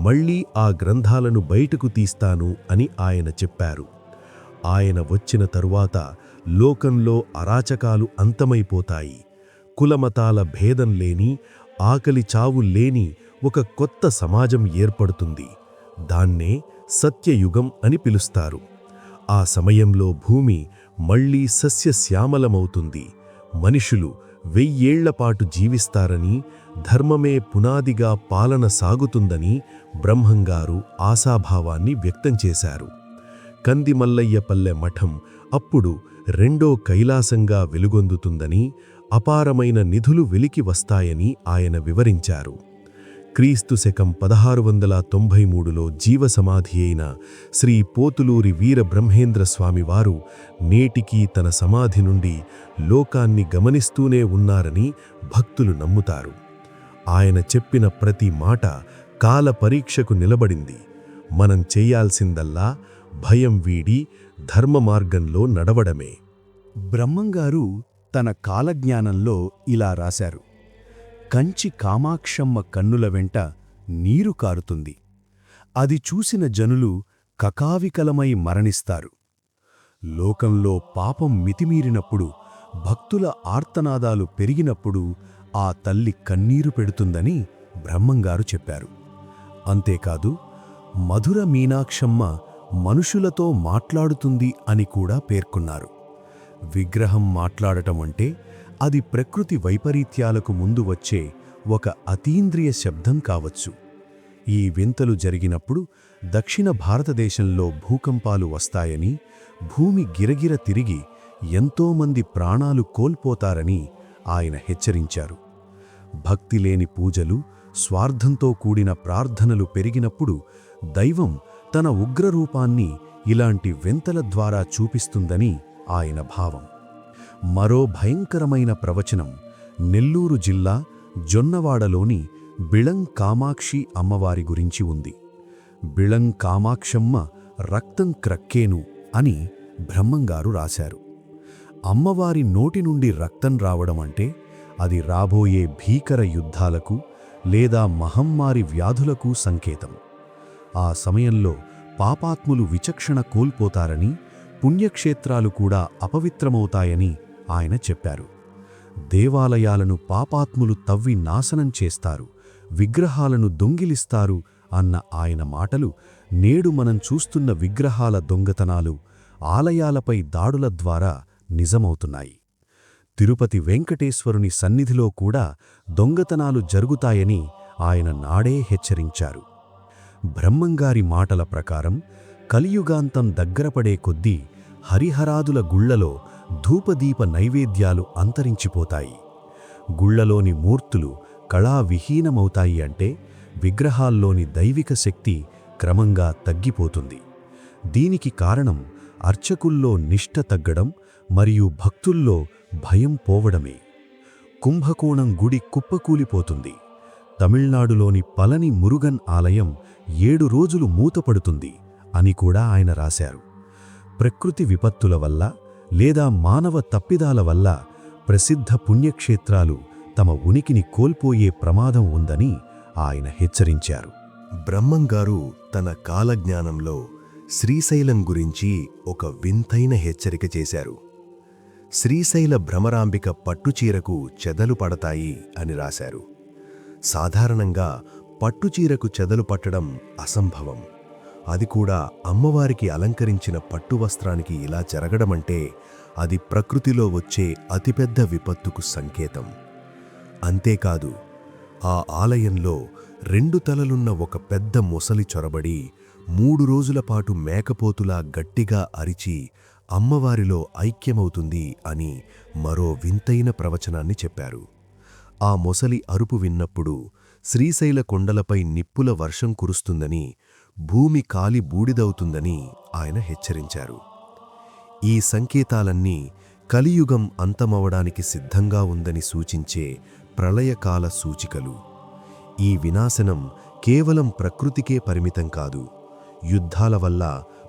మళ్లీ ఆ గ్రంథాలను బయటకు తీస్తాను అని ఆయన చెప్పారు. ఆయన వచ్చిన తరువాత లోకంలో అరాచకాలు అంతమైపోతాయి. కులమతాల భేదం లేని, ఆకలి చావు లేని ఒక కొత్త సమాజం ఏర్పడుతుంది. దాన్నే సత్యయుగం అని పిలుస్తారు. ఆ సమయంలో భూమి మళ్లీ సస్యశ్యామలమవుతుంది. మనుషులు 1000 ఏళ్లపాటు జీవిస్తారని, ధర్మమే పునాదిగా పాలన సాగుతుందని బ్రహ్మంగారు ఆశాభావాన్ని వ్యక్తం చేశారు. కందిమల్లయ్య పల్లె మఠం అప్పుడు 2వ కైలాసంగా వెలుగొందుతుందని, అపారమైన నిధులు వెలికి వస్తాయని ఆయన వివరించారు. క్రీస్తు శకం 1693లో జీవసమాధి అయిన శ్రీ పోతులూరి వీరబ్రహ్మేంద్ర స్వామివారు నేటికీ తన సమాధి నుండి లోకాన్ని గమనిస్తూనే ఉన్నారని భక్తులు నమ్ముతారు. ఆయన చెప్పిన ప్రతి మాట కాల పరీక్షకు నిలబడింది. మనం చేయాల్సిందల్లా భయం వీడి ధర్మ మార్గంలో నడవడమే. బ్రహ్మంగారు తన కాలజ్ఞానంలో ఇలా రాశారు: కంచి కామాక్షమ్మ కన్నుల వెంట నీరు కారుతుంది. అది చూసిన జనులు కకావికలమై మరణిస్తారు. లోకంలో పాపం మితిమీరినప్పుడు, భక్తుల ఆర్తనాదాలు పెరిగినప్పుడు ఆ తల్లి కన్నీరు పెడుతుందని బ్రహ్మంగారు చెప్పారు. అంతేకాదు, మధుర మీనాక్షమ్మ మనుషులతో మాట్లాడుతుంది అని కూడా పేర్కొన్నారు. విగ్రహం మాట్లాడటమంటే అది ప్రకృతి వైపరీత్యాలకు ముందు వచ్చే ఒక అతీంద్రియ శబ్దం కావచ్చు. ఈ వింతలు జరిగినప్పుడు దక్షిణ భారతదేశంలో భూకంపాలు వస్తాయని, భూమి గిరగిర తిరిగి ఎంతోమంది ప్రాణాలు కోల్పోతారని ఆయన హెచ్చరించారు. భక్తిలేని పూజలు, స్వార్థంతో కూడిన ప్రార్థనలు పెరిగినప్పుడు దైవం తన ఉగ్రరూపాన్ని ఇలాంటి వింతల ద్వారా చూపిస్తుందని ఆయన భావం. మరో భయంకరమైన ప్రవచనం నెల్లూరు జిల్లా జొన్నవాడలోని బిళం కామాక్షి అమ్మవారి గురించి ఉంది. బిళం కామాక్షమ్మ రక్తం క్రక్కేను అని బ్రహ్మంగారు రాశారు. అమ్మవారి నోటి నుండి రక్తం రావడమంటే అది రాబోయే భీకర యుద్ధాలకు లేదా మహమ్మారి వ్యాధులకు సంకేతం. ఆ సమయంలో పాపాత్ములు విచక్షణ కోల్పోతారని, పుణ్యక్షేత్రాలు కూడా అపవిత్రమవుతాయని ఆయన చెప్పారు. దేవాలయాలను పాపాత్ములు తవ్వి నాశనం చేస్తారు, విగ్రహాలను దొంగిలిస్తారు అన్న ఆయన మాటలు నేడు మనం చూస్తున్న విగ్రహాల దొంగతనాలు, ఆలయాలపై దాడుల ద్వారా నిజమవుతున్నాయి. తిరుపతి వెంకటేశ్వరుని సన్నిధిలో కూడా దొంగతనాలు జరుగుతాయని ఆయన నాడే హెచ్చరించారు. బ్రహ్మంగారి మాటల ప్రకారం కలియుగాంతం దగ్గరపడే కొద్దీ హరిహరాదుల గుళ్లలో ధూపదీప నైవేద్యాలు అంతరించిపోతాయి. గుళ్లలోని మూర్తులు కళావిహీనమవుతాయి అంటే విగ్రహాల్లోని దైవిక శక్తి క్రమంగా తగ్గిపోతుంది. దీనికి కారణం అర్చకుల్లో నిష్ఠ తగ్గడం మరియు భక్తుల్లో భయం పోవడమే. కుంభకోణం గుడి కుప్పకూలిపోతుంది. తమిళనాడులోని పళని మురుగన్ ఆలయం 7 రోజులు మూతపడుతుంది అని కూడా ఆయన రాశారు. ప్రకృతి విపత్తుల వల్ల లేదా మానవ తప్పిదాల వల్ల ప్రసిద్ధ పుణ్యక్షేత్రాలు తమ ఉనికిని కోల్పోయే ప్రమాదం ఉందని ఆయన హెచ్చరించారు. బ్రహ్మంగారు తన కాలజ్ఞానంలో శ్రీశైలం గురించి ఒక వింతైన హెచ్చరిక చేశారు. శ్రీశైల భ్రమరాంబిక పట్టుచీరకు చెదలు పడతాయి అని రాశారు. సాధారణంగా పట్టుచీరకు చెదలు పట్టడం అసంభవం. అది కూడా అమ్మవారికి అలంకరించిన పట్టువస్త్రానికి ఇలా జరగడమంటే అది ప్రకృతిలో వచ్చే అతిపెద్ద విపత్తుకు సంకేతం. అంతేకాదు, ఆ ఆలయంలో 2 తలలున్న ఒక పెద్ద మొసలి చొరబడి 3 రోజులపాటు మేకపోతులా గట్టిగా అరిచి అమ్మవారిలో ఐక్యమవుతుంది అని మరో వింతైన ప్రవచనాన్ని చెప్పారు. ఆ మొసలి అరుపు విన్నప్పుడు శ్రీశైల కొండలపై నిప్పుల వర్షం కురుస్తుందని, భూమి కాలి బూడిదవుతుందని ఆయన హెచ్చరించారు. ఈ సంకేతాలన్నీ కలియుగం అంతమవడానికి సిద్ధంగా ఉందని సూచించే ప్రళయకాల సూచికలు. ఈ వినాశనం కేవలం ప్రకృతికే పరిమితం కాదు. యుద్ధాల వల్ల,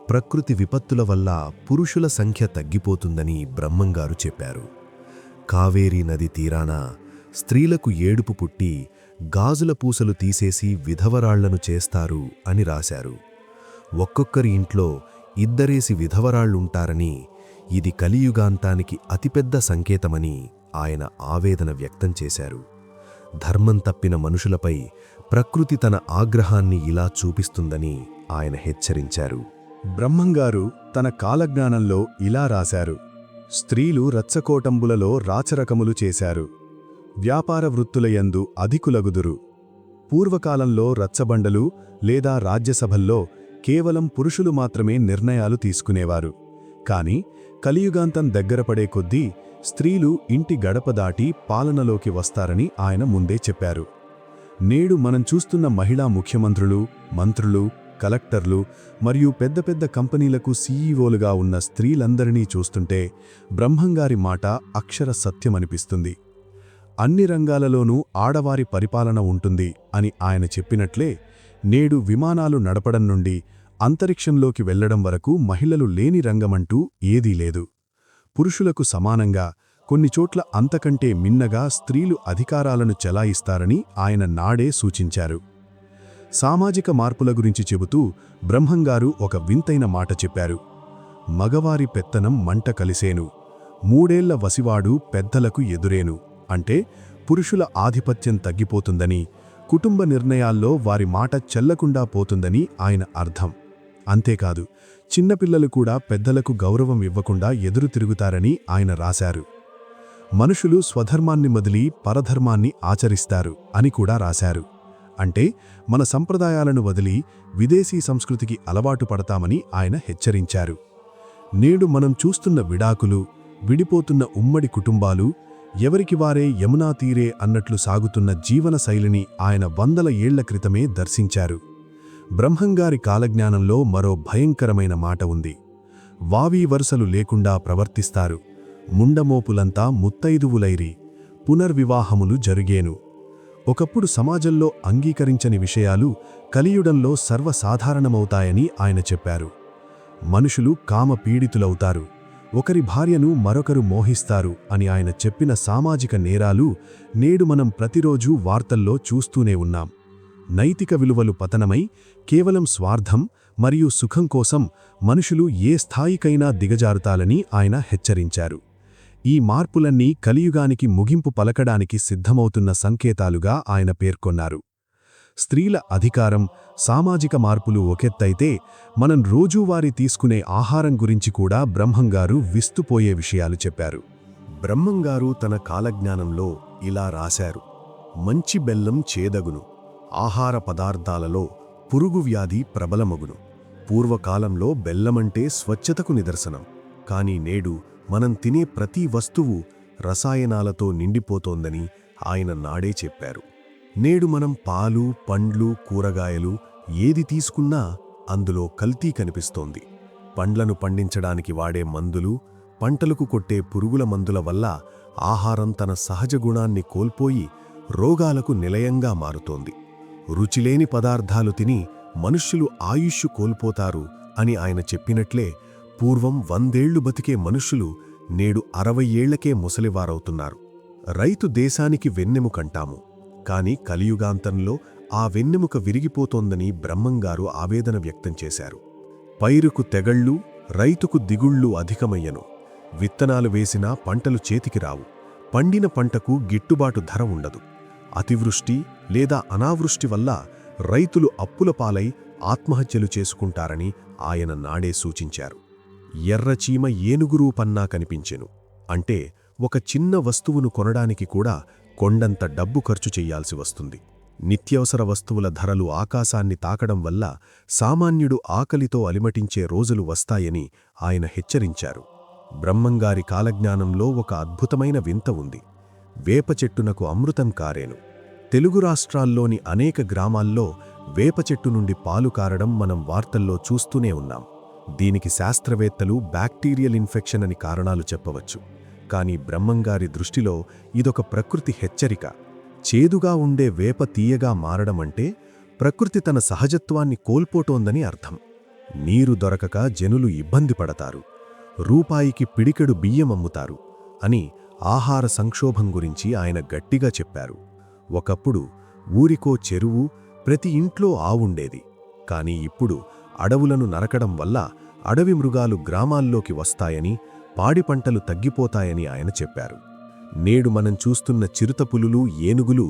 ప్రకృతి విపత్తుల వల్ల పురుషుల సంఖ్య తగ్గిపోతుందని బ్రహ్మంగారు చెప్పారు. కావేరీ నది తీరాన స్త్రీలకు ఏడుపు పుట్టి గాజుల పూసలు తీసేసి విధవరాళ్లను చేస్తారు అని రాశారు. ఒక్కొక్కరి ఇంట్లో 2 విధవరాళ్లుంటారని, ఇది కలియుగాంతానికి అతిపెద్ద సంకేతమని ఆయన ఆవేదన వ్యక్తం చేశారు. ధర్మం తప్పిన మనుషులపై ప్రకృతి తన ఆగ్రహాన్ని ఇలా చూపిస్తుందని ఆయన హెచ్చరించారు. బ్రహ్మంగారు తన కాలజ్ఞానంలో ఇలా రాశారు: స్త్రీలు రచ్చకోటంబులలో రాచరకములు చేశారు, వ్యాపార వృత్తులయందు అధికులగుదురు. పూర్వకాలంలో రచ్చబండలు లేదా రాజ్యసభల్లో కేవలం పురుషులు మాత్రమే నిర్ణయాలు తీసుకునేవారు. కాని కలియుగాంతం దగ్గరపడే కొద్దీ స్త్రీలు ఇంటి గడప దాటి పాలనలోకి వస్తారని ఆయన ముందే చెప్పారు. నేడు మనం చూస్తున్న మహిళా ముఖ్యమంత్రులు, మంత్రులు, కలెక్టర్లు మరియు పెద్ద పెద్ద కంపెనీలకు సీఈఓలుగా ఉన్న స్త్రీలందరినీ చూస్తుంటే బ్రహ్మంగారి మాట అక్షర సత్యమనిపిస్తుంది. అన్ని రంగాలలోనూ ఆడవారి పరిపాలన ఉంటుంది అని ఆయన చెప్పినట్లే నేడు విమానాలు నడపడం నుండి అంతరిక్షంలోకి వెళ్లడం వరకు మహిళలు లేని రంగమంటూ ఏదీ లేదు. పురుషులకు సమానంగా, కొన్ని చోట్ల అంతకంటే మిన్నగా స్త్రీలు అధికారాలను చెలాయిస్తారని ఆయన నాడే సూచించారు. సామాజిక మార్పుల గురించి చెబుతూ బ్రహ్మంగారు ఒక వింతైన మాట చెప్పారు: మగవారి పెత్తనం మంట కలిసేను, 3 ఏళ్ల వసివాడు పెద్దలకు ఎదురేను. అంటే పురుషుల ఆధిపత్యం తగ్గిపోతుందని, కుటుంబ నిర్ణయాల్లో వారి మాట చెల్లకుండా పోతుందని ఆయన అర్థం. అంతేకాదు, చిన్నపిల్లలు కూడా పెద్దలకు గౌరవం ఇవ్వకుండా ఎదురు తిరుగుతారని ఆయన రాశారు. మనుషులు స్వధర్మాన్ని వదిలి పరధర్మాన్ని ఆచరిస్తారు అని కూడా రాశారు. అంటే మన సంప్రదాయాలను వదిలి విదేశీ సంస్కృతికి అలవాటు పడతామని ఆయన హెచ్చరించారు. నేడు మనం చూస్తున్న విడాకులు, విడిపోతున్న ఉమ్మడి కుటుంబాలు, ఎవరికి వారే యమునా తీరే అన్నట్లు సాగుతున్న జీవన శైలిని ఆయన 100 ఏళ్ల క్రితమే దర్శించారు. బ్రహ్మంగారి కాలజ్ఞానంలో మరో భయంకరమైన మాట ఉంది: వావీ వరుసలు లేకుండా ప్రవర్తిస్తారు, ముండమోపులంతా ముత్తైదువులైరి, పునర్వివాహములు జరిగేను. ఒకప్పుడు సమాజంలో అంగీకరించని విషయాలు కలియుగంలో సర్వసాధారణమవుతాయని ఆయన చెప్పారు. మనుషులు కామపీడితులవుతారు, ఒకరి భార్యను మరొకరు మోహిస్తారు అని ఆయన చెప్పిన సామాజిక నేరాలు నేడు మనం ప్రతిరోజూ వార్తల్లో చూస్తూనే ఉన్నాం. నైతిక విలువలు పతనమై కేవలం స్వార్థం మరియు సుఖం కోసం మనుషులు ఏ స్థాయికైనా దిగజారుతాలని ఆయన హెచ్చరించారు. ఈ మార్పులన్నీ కలియుగానికి ముగింపు పలకడానికి సిద్ధమవుతున్న సంకేతాలుగా ఆయన పేర్కొన్నారు. స్త్రీల అధికారం, సామాజిక మార్పులు ఒకెత్తైతే మనం రోజూవారీ తీసుకునే ఆహారం గురించి కూడా బ్రహ్మంగారు విస్తుపోయే విషయాలు చెప్పారు. బ్రహ్మంగారు తన కాలజ్ఞానంలో ఇలా రాశారు: మంచి బెల్లం చేదగును, ఆహార పదార్థాలలో పురుగువ్యాధి ప్రబలమగును. పూర్వకాలంలో బెల్లమంటే స్వచ్ఛతకు నిదర్శనం. కానీ నేడు మనం తినే ప్రతి వస్తువు రసాయనాలతో నిండిపోతోందని ఆయన నాడే చెప్పారు. నేడు మనం పాలు, పండ్లు, కూరగాయలు ఏది తీసుకున్నా అందులో కల్తీ కనిపిస్తోంది. పండ్లను పండించడానికి వాడే మందులు, పంటలకు కొట్టే పురుగుల మందుల వల్ల ఆహారం తన సహజ గుణాన్ని కోల్పోయి రోగాలకు నిలయంగా మారుతోంది. రుచిలేని పదార్థాలు తిని మనుష్యులు ఆయుష్షు కోల్పోతారు అని ఆయన చెప్పినట్లే పూర్వం 100 ఏళ్లు బతికే మనుష్యులు నేడు 60 ఏళ్లకే ముసలివారవుతున్నారు. రైతు దేశానికి వెన్నెముకంటాము, కాని కలియుగాంతంలో ఆ వెన్నెముక విరిగిపోతోందని బ్రహ్మంగారు ఆవేదన వ్యక్తం చేశారు. పైరుకు తెగళ్ళు, రైతుకు దిగుళ్ళు అధికమయ్యను. విత్తనాలు వేసినా పంటలు చేతికి రావు. పండిన పంటకు గిట్టుబాటు ధర ఉండదు. అతివృష్టి లేదా అనావృష్టి వల్ల రైతులు అప్పుల పాలై ఆత్మహత్యలు చేసుకుంటారని ఆయన నాడే సూచించారు. ఎర్రచీమ ఏనుగు రూపన్నా కనిపించెను అంటే ఒక చిన్న వస్తువును కొనడానికి కూడా కొండంత డబ్బు ఖర్చు చెయ్యాల్సి వస్తుంది. నిత్యవసర వస్తువుల ధరలు ఆకాశాన్ని తాకడం వల్ల సామాన్యుడు ఆకలితో అలిమటించే రోజులు వస్తాయని ఆయన హెచ్చరించారు. బ్రహ్మంగారి కాలజ్ఞానంలో ఒక అద్భుతమైన వింత ఉంది. వేప చెట్టునకు అమృతం కారేను. తెలుగు రాష్ట్రాల్లోని అనేక గ్రామాల్లో వేప చెట్టు నుండి పాలు కారడం మనం వార్తల్లో చూస్తూనే ఉన్నాం. దీనికి శాస్త్రవేత్తలు బ్యాక్టీరియల్ ఇన్ఫెక్షన్ అని కారణాలు చెప్పవచ్చు. కానీ బ్రహ్మంగారి దృష్టిలో ఇదొక ప్రకృతి హెచ్చరిక. చేదుగా ఉండే వేప తీయగా మారడమంటే ప్రకృతి తన సహజత్వాన్ని కోల్పోతోందని అర్థం. నీరు దొరకక జనులు ఇబ్బంది పడతారు, రూపాయికి పిడికెడు బియ్యం అమ్ముతారు అని ఆహార సంక్షోభం గురించి ఆయన గట్టిగా చెప్పారు. ఒకప్పుడు ఊరికో చెరువు, ప్రతి ఇంట్లో ఆవుండేది. కాని ఇప్పుడు అడవులను నరకడం వల్ల అడవి మృగాలు గ్రామాల్లోకి వస్తాయని, పాడి పంటలు తగ్గిపోతాయని ఆయన చెప్పారు. నేడు మనం చూస్తున్న చిరుతపులులు, ఏనుగులు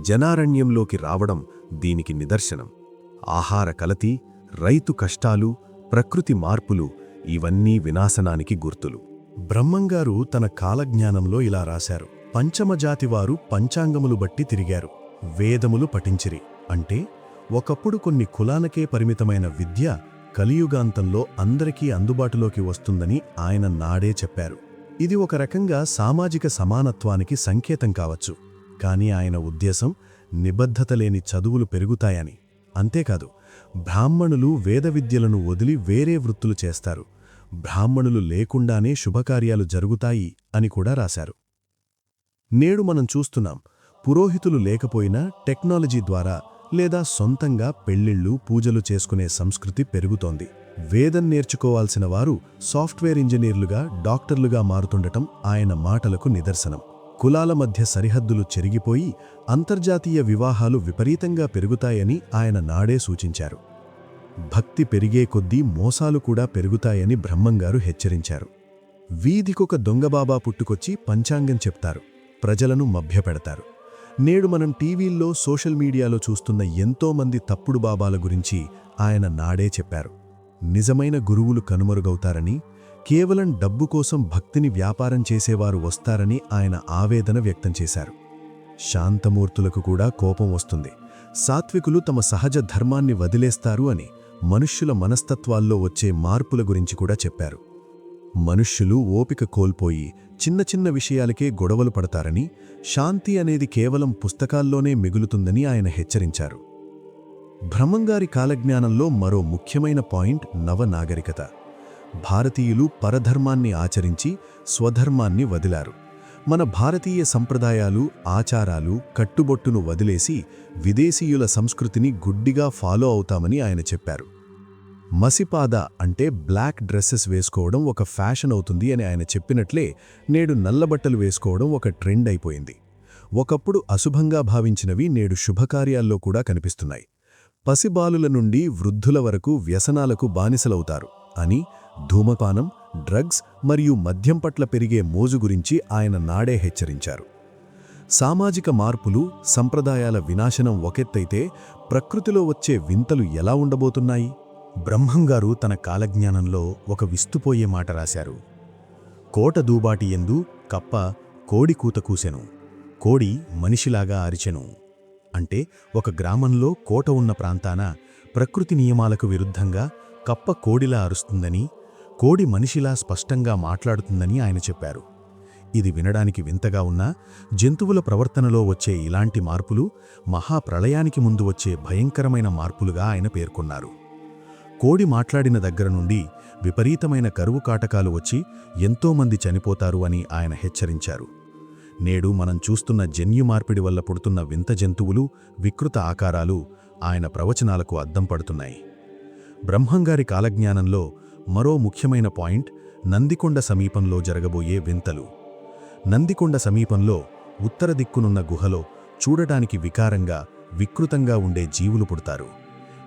జనారణ్యంలోకి రావడం దీనికి నిదర్శనం. ఆహార కలతి, రైతు కష్టాలు, ప్రకృతి మార్పులు ఇవన్నీ వినాశనానికి గుర్తులు. బ్రహ్మంగారు తన కాలజ్ఞానంలో ఇలా రాశారు: పంచమజాతివారు పంచాంగములు బట్టి తిరిగారు, వేదములు పఠించిరి. అంటే ఒకప్పుడు కొన్ని కులాలకే పరిమితమైన విద్య కలియుగాంతంలో అందరికీ అందుబాటులోకి వస్తుందని ఆయన నాడే చెప్పారు. ఇది ఒక రకంగా సామాజిక సమానత్వానికి సంకేతం కావచ్చు. కానీ ఆయన ఉద్దేశం నిబద్ధత లేని చదువులు పెరుగుతాయని. అంతేకాదు, బ్రాహ్మణులు వేద విద్యలను వదిలి వేరే వృత్తులు చేస్తారు, బ్రాహ్మణులు లేకుండానే శుభకార్యాలు జరుగుతాయి అని కూడా రాశారు. నేడు మనం చూస్తున్నాం, పురోహితులు లేకపోయినా టెక్నాలజీ ద్వారా లేదా సొంతంగా పెళ్లిళ్ళు, పూజలు చేసుకునే సంస్కృతి పెరుగుతోంది. వేదం నేర్చుకోవాల్సిన వారు సాఫ్ట్వేర్ ఇంజనీర్లుగా, డాక్టర్లుగా మారుతుండటం ఆయన మాటలకు నిదర్శనం. కులాల మధ్య సరిహద్దులు చెరిగిపోయి అంతర్జాతీయ వివాహాలు విపరీతంగా పెరుగుతాయని ఆయన నాడే సూచించారు. భక్తి పెరిగే కొద్దీ మోసాలు కూడా పెరుగుతాయని బ్రహ్మంగారు హెచ్చరించారు. వీధికొక దొంగబాబా పుట్టుకొచ్చి పంచాంగం చెప్తారు, ప్రజలను మభ్యపెడతారు. నేడు మనం టీవీల్లో, సోషల్ మీడియాలో చూస్తున్న ఎంతోమంది తప్పుడు బాబాల గురించి ఆయన నాడే చెప్పారు. నిజమైన గురువులు కనుమరుగవుతారని, కేవలం డబ్బు కోసం భక్తిని వ్యాపారం చేసేవారు వస్తారని ఆయన ఆవేదన వ్యక్తం చేశారు. శాంతమూర్తులకు కూడా కోపం వస్తుంది, సాత్వికులు తమ సహజ ధర్మాన్ని వదిలేస్తారు అని మనుష్యుల మనస్తత్వాల్లో వచ్చే మార్పుల గురించి కూడా చెప్పారు. మనుష్యులు ఓపిక కోల్పోయి చిన్న చిన్న విషయాలకే గొడవలు పడతారని, శాంతి అనేది కేవలం పుస్తకాల్లోనే మిగులుతుందని ఆయన హెచ్చరించారు. బ్రహ్మంగారి కాలజ్ఞానంలో మరో ముఖ్యమైన పాయింట్ నవనాగరికత. భారతీయులు పరధర్మాన్ని ఆచరించి స్వధర్మాన్ని వదిలారు. మన భారతీయ సంప్రదాయాలు, ఆచారాలు, కట్టుబొట్టును వదిలేసి విదేశీయుల సంస్కృతిని గుడ్డిగా ఫాలో అవుతామని ఆయన చెప్పారు. మసిపాద అంటే బ్లాక్ డ్రెస్సెస్ వేసుకోవడం ఒక ఫ్యాషన్ అవుతుంది అని ఆయన చెప్పినట్లే నేడు నల్లబట్టలు వేసుకోవడం ఒక ట్రెండ్ అయిపోయింది. ఒకప్పుడు అశుభంగా భావించినవి నేడు శుభకార్యాల్లో కూడా కనిపిస్తున్నాయి. పసిబాలుల నుండి వృద్ధుల వరకు వ్యసనాలకు బానిసలవుతారు అని, ధూమపానం, డ్రగ్స్ మరియు మద్యం పట్ల పెరిగే మోజు గురించి ఆయన నాడే హెచ్చరించారు. సామాజిక మార్పులు, సంప్రదాయాల వినాశనం ఒకెత్తైతే ప్రకృతిలో వచ్చే వింతలు ఎలా ఉండబోతున్నాయి? బ్రహ్మంగారు తన కాలజ్ఞానంలో ఒక విస్తుపోయే మాట రాశారు. కోట దూబాటి యందు కప్ప కోడి కూత కూసెను, కోడి మనిషిలాగా అరిచెను. అంటే ఒక గ్రామంలో కోట ఉన్న ప్రాంతాన ప్రకృతి నియమాలకు విరుద్ధంగా కప్ప కోడిలా అరుస్తుందని, కోడి మనిషిలా స్పష్టంగా మాట్లాడుతుందని ఆయన చెప్పారు. ఇది వినడానికి వింతగా ఉన్నా జంతువుల ప్రవర్తనలో వచ్చే ఇలాంటి మార్పులు మహాప్రళయానికి ముందు వచ్చే భయంకరమైన మార్పులుగా ఆయన పేర్కొన్నారు. కోడి మాట్లాడిన దగ్గర నుండి విపరీతమైన కరువు కాటకాలు వచ్చి ఎంతోమంది చనిపోతారు అని ఆయన హెచ్చరించారు. నేడు మనం చూస్తున్న జన్యు మార్పిడి వల్ల పుడుతున్న వింత జంతువులు, వికృత ఆకారాలు ఆయన ప్రవచనాలకు అద్దం పడుతున్నాయి. బ్రహ్మంగారి కాలజ్ఞానంలో మరో ముఖ్యమైన పాయింట్ నందికొండ సమీపంలో జరగబోయే వింతలు. నందికొండ సమీపంలో ఉత్తర దిక్కునున్న గుహలో చూడటానికి వికారంగా, వికృతంగా ఉండే జీవులు పుడతారు.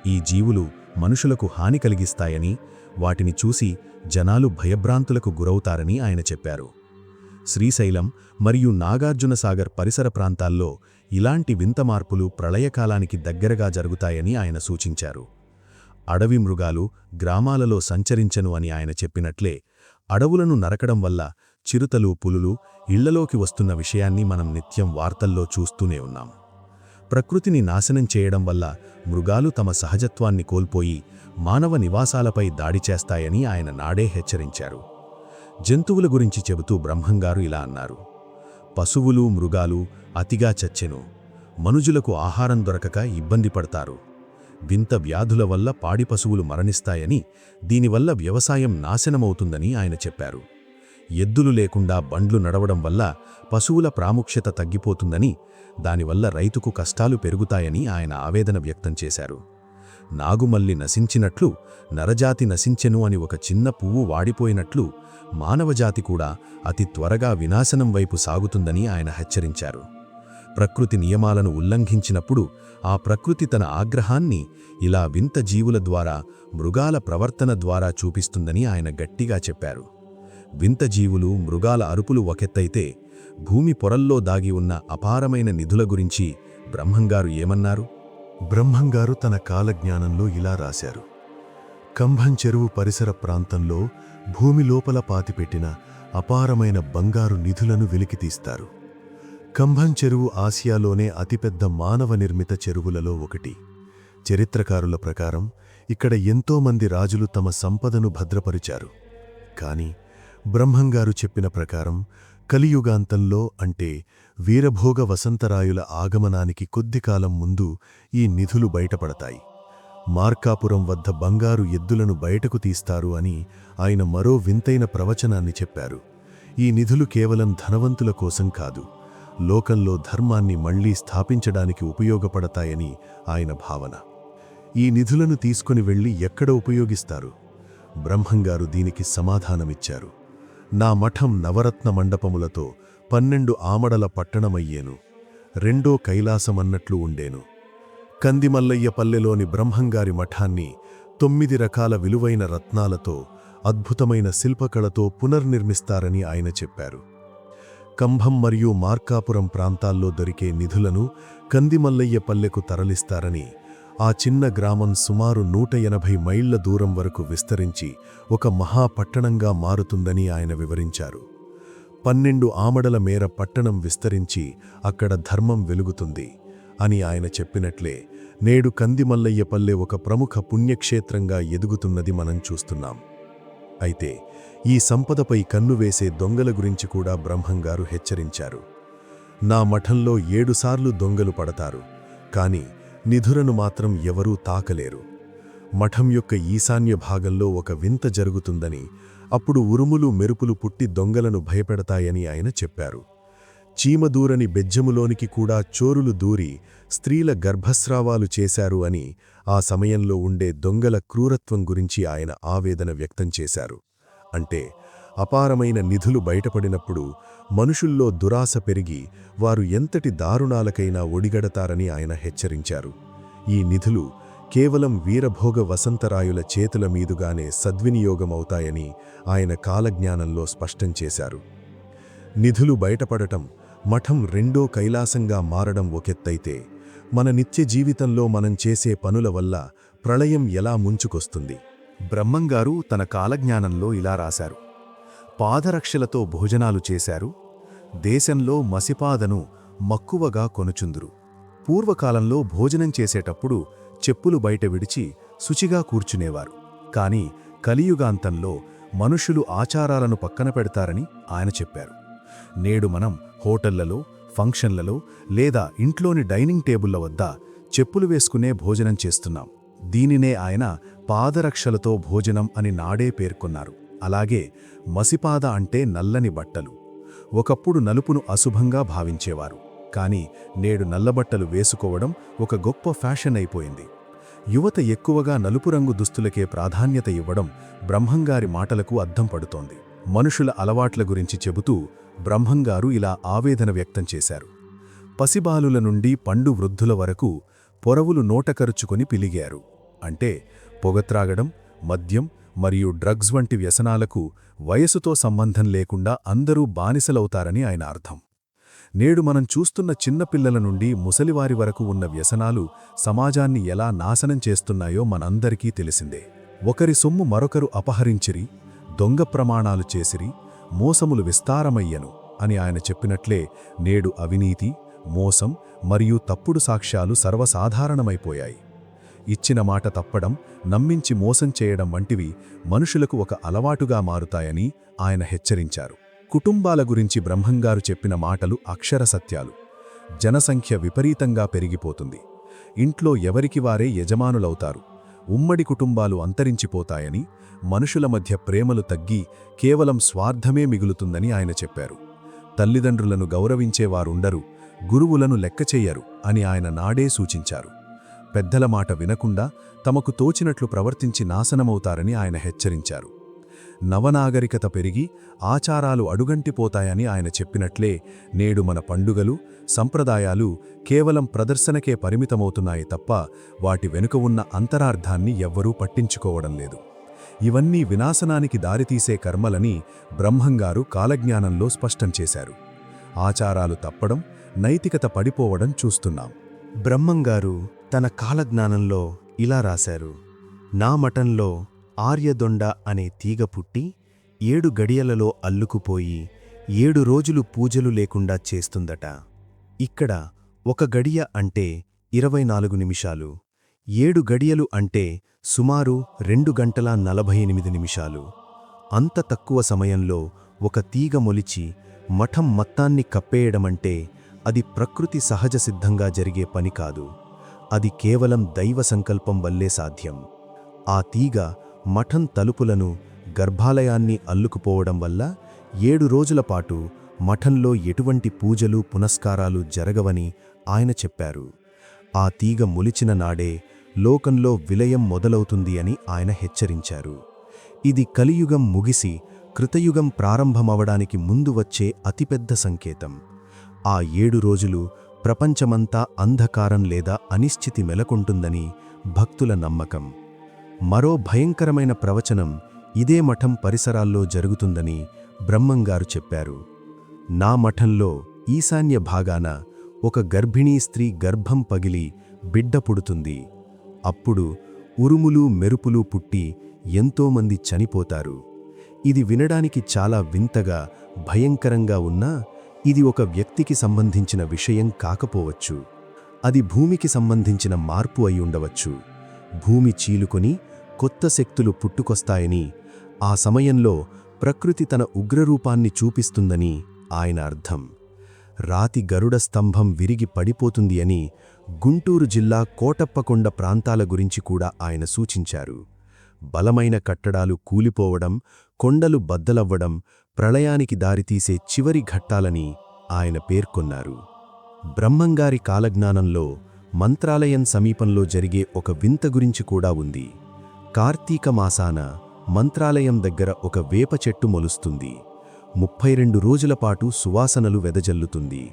ఈ జీవులు మనుషులకు హాని కలిగిస్తాయని, వాటిని చూసి జనాలు భయభ్రాంతులకు గురవుతారని ఆయన చెప్పారు. శ్రీశైలం మరియు నాగార్జునసాగర్ పరిసర ప్రాంతాల్లో ఇలాంటి వింత మార్పులు ప్రళయకాలానికి దగ్గరగా జరుగుతాయని ఆయన సూచించారు. అడవి మృగాలు గ్రామాలలో సంచరించను అని ఆయన చెప్పినట్లే అడవులను నరకడం వల్ల చిరుతలు, పులులు ఇళ్లలోకి వస్తున్న విషయాన్ని మనం నిత్యం వార్తల్లో చూస్తూనే ఉన్నాం. ప్రకృతిని నాశనం చేయడం వల్ల మృగాలు తమ సహజత్వాన్ని కోల్పోయి మానవ నివాసాలపై దాడి చేస్తాయని ఆయన నాడే హెచ్చరించారు. జంతువుల గురించి చెబుతూ బ్రహ్మంగారు ఇలా అన్నారు: పశువులు, మృగాలు అతిగా చచ్చెను, మనుజులకు ఆహారం దొరకక ఇబ్బంది పడతారు. వింత వ్యాధుల వల్ల పాడి పశువులు మరణిస్తాయని, దీనివల్ల వ్యవసాయం నాశనమవుతుందని ఆయన చెప్పారు. ఎద్దులు లేకుండా బండ్లు నడవడం వల్ల పశువుల ప్రాముఖ్యత తగ్గిపోతుందని, దానివల్ల రైతుకు కష్టాలు పెరుగుతాయని ఆయన ఆవేదన వ్యక్తం చేశారు. నాగుమల్లి నశించినట్లు నరజాతి నశించెను అని ఒక చిన్న పువ్వు వాడిపోయినట్లు మానవజాతి కూడా అతి త్వరగా వినాశనం వైపు సాగుతుందని ఆయన హెచ్చరించారు. ప్రకృతి నియమాలను ఉల్లంఘించినప్పుడు ఆ ప్రకృతి తన ఆగ్రహాన్ని ఇలా వింత జీవుల ద్వారా, మృగాల ప్రవర్తన ద్వారా చూపిస్తుందని ఆయన గట్టిగా చెప్పారు. వింత జీవులు, మృగాల అరుపులు ఒకెత్తైతే భూమి పొరల్లో దాగి ఉన్న అపారమైన నిధుల గురించి బ్రహ్మంగారు ఏమన్నారు? బ్రహ్మంగారు తన కాలజ్ఞానంలో ఇలా రాశారు: కంభం చెరువు పరిసర ప్రాంతంలో భూమి లోపల పాతిపెట్టిన అపారమైన బంగారు నిధులను వెలికితీస్తారు. కంభం చెరువు ఆసియాలోనే అతిపెద్ద మానవ నిర్మిత చెరువులలో ఒకటి. చరిత్రకారుల ప్రకారం ఇక్కడ ఎంతోమంది రాజులు తమ సంపదను భద్రపరిచారు. కాని బ్రహ్మంగారు చెప్పిన ప్రకారం కలియుగాంతంలో, అంటే వీరభోగ వసంతరాయుల ఆగమనానికి కొద్దికాలం ముందు ఈ నిధులు బయటపడతాయి. మార్కాపురం వద్ద బంగారు ఎద్దులను బయటకు తీస్తారు అని ఆయన మరో వింతైన ప్రవచనాన్ని చెప్పారు. ఈ నిధులు కేవలం ధనవంతుల కోసం కాదు, లోకంలో ధర్మాన్ని మళ్లీ స్థాపించడానికి ఉపయోగపడతాయని ఆయన భావన. ఈ నిధులను తీసుకుని వెళ్లి ఎక్కడ ఉపయోగిస్తారు? బ్రహ్మంగారు దీనికి సమాధానమిచ్చారు: నా మఠం నవరత్న మండపములతో 12 ఆమడల పట్టణమయ్యేను, రెండో కైలాసమన్నట్లు ఉండేను. కందిమల్లయ్య పల్లెలోని బ్రహ్మంగారి మఠాన్ని 9 రకాల విలువైన రత్నాలతో, అద్భుతమైన శిల్పకళతో పునర్నిర్మిస్తారని ఆయన చెప్పారు. కంభం మరియు మార్కాపురం ప్రాంతాల్లో దొరికే నిధులను కందిమల్లయ్య పల్లెకు తరలిస్తారని, ఆ చిన్న గ్రామం సుమారు 180 మైళ్ల దూరం వరకు విస్తరించి ఒక మహాపట్టణంగా మారుతుందని ఆయన వివరించారు. 12 ఆమడల మేర పట్టణం విస్తరించి అక్కడ ధర్మం వెలుగుతుంది అని ఆయన చెప్పినట్లే నేడు కందిమల్లయ్యపల్లె ఒక ప్రముఖ పుణ్యక్షేత్రంగా ఎదుగుతున్నది మనం చూస్తున్నాం. అయితే ఈ సంపదపై కన్నువేసే దొంగల గురించి కూడా బ్రహ్మంగారు హెచ్చరించారు. నా మఠంలో 7 సార్లు దొంగలు పడతారు, కాని నిధులను మాత్రం ఎవరూ తాకలేరు. మఠం యొక్క ఈశాన్య భాగంలో ఒక వింత జరుగుతుందని, అప్పుడు ఉరుములు మెరుపులు పుట్టి దొంగలను భయపెడతాయని ఆయన చెప్పారు. చీమదూరని బెజ్జములోనికి కూడా చోరులు దూరి స్త్రీల గర్భస్రావాలు చేశారు అని ఆ సమయంలో ఉండే దొంగల క్రూరత్వం గురించి ఆయన ఆవేదన వ్యక్తం చేశారు. అంటే అపారమైన నిధులు బయటపడినప్పుడు మనుషుల్లో దురాశ పెరిగి వారు ఎంతటి దారుణాలకైనా ఒడిగడతారని ఆయన హెచ్చరించారు. ఈ నిధులు కేవలం వీరభోగ వసంతరాయుల చేతుల మీదుగానే సద్వినియోగమవుతాయని ఆయన కాలజ్ఞానంలో స్పష్టం చేశారు. నిధులు బయటపడటం, మఠం రెండో కైలాసంగా మారడం ఒకెత్తైతే, మన నిత్య జీవితంలో మనం చేసే పనుల వల్ల ప్రళయం ఎలా ముంచుకొస్తుంది? బ్రహ్మంగారు తన కాలజ్ఞానంలో ఇలా రాశారు: పాదరక్షలతో భోజనాలు చేశారు, దేశంలో మసిపాదను మక్కువగా కొనుచుందురు. పూర్వకాలంలో భోజనం చేసేటప్పుడు చెప్పులు బయట విడిచి శుచిగా కూర్చునేవారు. కాని కలియుగాంతంలో మనుషులు ఆచారాలను పక్కన పెడతారని ఆయన చెప్పారు. నేడు మనం హోటళ్లలో, ఫంక్షన్లలో లేదా ఇంట్లోని డైనింగ్ టేబుళ్ల వద్ద చెప్పులు వేసుకునే భోజనం చేస్తున్నాం. దీనినే ఆయన పాదరక్షలతో భోజనం అని నాడే పేర్కొన్నారు. అలాగే మసిపాద అంటే నల్లని బట్టలు. ఒకప్పుడు నలుపును అశుభంగా భావించేవారు. కాని నేడు నల్లబట్టలు వేసుకోవడం ఒక గొప్ప ఫ్యాషన్ అయిపోయింది. యువత ఎక్కువగా నలుపు రంగు దుస్తులకే ప్రాధాన్యత ఇవ్వడం బ్రహ్మంగారి మాటలకు అద్దం పడుతోంది. మనుషుల అలవాట్ల గురించి చెబుతూ బ్రహ్మంగారు ఇలా ఆవేదన వ్యక్తం చేశారు: పసిబాలుల నుండి పండు వృద్ధుల వరకు పొరవులు నోటకరుచుకొని పిలిగారు. అంటే పొగత్రాగడం, మద్యం మరియు డ్రగ్స్ వంటి వ్యసనాలకు వయసుతో సంబంధం లేకుండా అందరూ బానిసలవుతారని ఆయన అర్థం. నేడు మనం చూస్తున్న చిన్నపిల్లల నుండి ముసలివారి వరకు ఉన్న వ్యసనాలు సమాజాన్ని ఎలా నాశనం చేస్తున్నాయో మనందరికీ తెలిసిందే. ఒకరి సొమ్ము మరొకరు అపహరించిరి, దొంగ ప్రమాణాలు చేసిరి, మోసములు విస్తారమయ్యను అని ఆయన చెప్పినట్లే నేడు అవినీతి, మోసం మరియు తప్పుడు సాక్ష్యాలు సర్వసాధారణమైపోయాయి. ఇచ్చిన మాట తప్పడం, నమ్మించి మోసం చేయడం వంటివి మనుషులకు ఒక అలవాటుగా మారుతాయని ఆయన హెచ్చరించారు. కుటుంబాల గురించి బ్రహ్మంగారు చెప్పిన మాటలు అక్షర సత్యాలు. జనసంఖ్య విపరీతంగా పెరిగిపోతుంది. ఇంట్లో ఎవరికి వారే యజమానులవుతారు. ఉమ్మడి కుటుంబాలు అంతరించిపోతాయని, మనుషుల మధ్య ప్రేమలు తగ్గి కేవలం స్వార్థమే మిగులుతుందని ఆయన చెప్పారు. తల్లిదండ్రులను గౌరవించేవారుండరు, గురువులను లెక్కచెయ్యరు అని ఆయన నాడే సూచించారు. పెద్దల మాట వినకుండా తమకు తోచినట్లు ప్రవర్తించి నాశనమవుతారని ఆయన హెచ్చరించారు. నవనాగరికత పెరిగి ఆచారాలు అడుగంటిపోతాయని ఆయన చెప్పినట్లే నేడు మన పండుగలు, సంప్రదాయాలు కేవలం ప్రదర్శనకే పరిమితమవుతున్నాయి తప్ప వాటి వెనుక ఉన్న అంతరార్థాన్ని ఎవ్వరూ పట్టించుకోవడం లేదు. ఇవన్నీ వినాశనానికి దారితీసే కర్మలని బ్రహ్మంగారు కాలజ్ఞానంలో స్పష్టం చేశారు. ఆచారాలు తప్పడం, నైతికత పడిపోవడం చూస్తున్నాం. బ్రహ్మంగారు తన కాలజ్ఞానంలో ఇలా రాశారు: నా మఠంలో ఆర్యదొండ అనే తీగ పుట్టి 7 గడియలలో అల్లుకుపోయి 7 రోజులు పూజలు లేకుండా చేస్తుందట. ఇక్కడ 1 గడియ అంటే 24 నిమిషాలు, 7 గడియలు అంటే సుమారు 2 గంటల 48 నిమిషాలు. అంత తక్కువ సమయంలో ఒక తీగ మొలిచి మఠం మొత్తాన్ని కప్పేయడమంటే అది ప్రకృతి సహజ సిద్ధంగా జరిగే పని కాదు. అది కేవలం దైవ సంకల్పం వల్లే సాధ్యం. ఆ తీగ మఠం తలుపులను, గర్భాలయాన్ని అల్లుకుపోవడం వల్ల 7 రోజుల పాటు మఠంలో ఎటువంటి పూజలు, పునస్కారాలు జరగవని ఆయన చెప్పారు. ఆ తీగ మొలిచిన నాడే లోకంలో విలయం మొదలవుతుంది అని ఆయన హెచ్చరించారు. ఇది కలియుగం ముగిసి కృతయుగం ప్రారంభమవడానికి ముందు వచ్చే అతిపెద్ద సంకేతం. ఆ 7 రోజులు ప్రపంచమంతా అంధకారం లేదా అనిశ్చితి మెలకొంటుందని భక్తుల నమ్మకం. మరో భయంకరమైన ప్రవచనం ఇదే మఠం పరిసరాల్లో జరుగుతుందని బ్రహ్మంగారు చెప్పారు. నా మఠంలో ఈశాన్య భాగాన ఒక గర్భిణీ స్త్రీ గర్భం పగిలి బిడ్డ పుడుతుంది. అప్పుడు ఉరుములు, మెరుపులు పుట్టి ఎంతోమంది చనిపోతారు. ఇది వినడానికి చాలా వింతగా, భయంకరంగా ఉన్నా ఇది ఒక వ్యక్తికి సంబంధించిన విషయం కాకపోవచ్చు. అది భూమికి సంబంధించిన మార్పు అయి ఉండవచ్చు. భూమి చీలుకొని కొత్త శక్తులు పుట్టుకొస్తాయని, ఆ సమయంలో ప్రకృతి తన ఉగ్రరూపాన్ని చూపిస్తుందని ఆయన అర్థం. రాతి గరుడ స్తంభం విరిగి పడిపోతుంది అని గుంటూరు జిల్లా కోటప్పకొండ ప్రాంతాల గురించి కూడా ఆయన సూచించారు. బలమైన కట్టడాలు కూలిపోవడం, కొండలు బద్దలవ్వడం ప్రళయానికి దారితీసే చివరి ఘట్టాలని ఆయన పేర్కొన్నారు. బ్రహ్మంగారి కాలజ్ఞానంలో మంత్రాలయం సమీపంలో జరిగే ఒక వింత గురించి కూడా ఉంది. కార్తీక మాసాన మంత్రాలయం దగ్గర ఒక వేప చెట్టు మొలుస్తుంది. 32 రోజులపాటు సువాసనలు వెదజల్లుతుంది.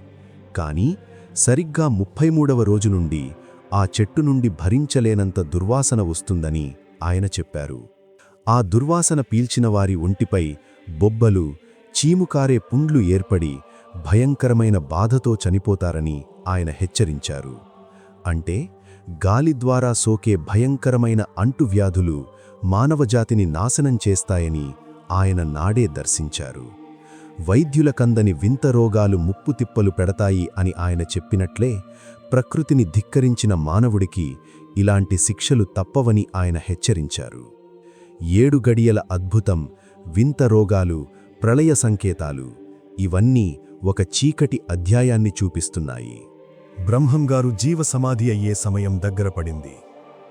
కాని సరిగ్గా 33వ రోజు నుండి ఆ చెట్టు నుండి భరించలేనంత దుర్వాసన వస్తుందని ఆయన చెప్పారు. ఆ దుర్వాసన పీల్చిన వారి ఒంటిపై బొబ్బలు, చీముకారే పుండ్లు ఏర్పడి భయంకరమైన బాధతో చనిపోతారని ఆయన హెచ్చరించారు. అంటే గాలి ద్వారా సోకే భయంకరమైన అంటువ్యాధులు మానవజాతిని నాశనం చేస్తాయని ఆయన నాడే దర్శించారు. వైద్యులకందని వింత రోగాలు ముప్పుతిప్పలు పెడతాయి అని ఆయన చెప్పినట్లే ప్రకృతిని ధిక్కరించిన మానవుడికి ఇలాంటి శిక్షలు తప్పవని ఆయన హెచ్చరించారు. 7 గడియల అద్భుతం, వింత రోగాలు, ప్రళయ సంకేతాలు ఇవన్నీ ఒక చీకటి అధ్యాయాన్ని చూపిస్తున్నాయి. బ్రహ్మంగారు జీవసమాధి అయ్యే సమయం దగ్గర పడింది.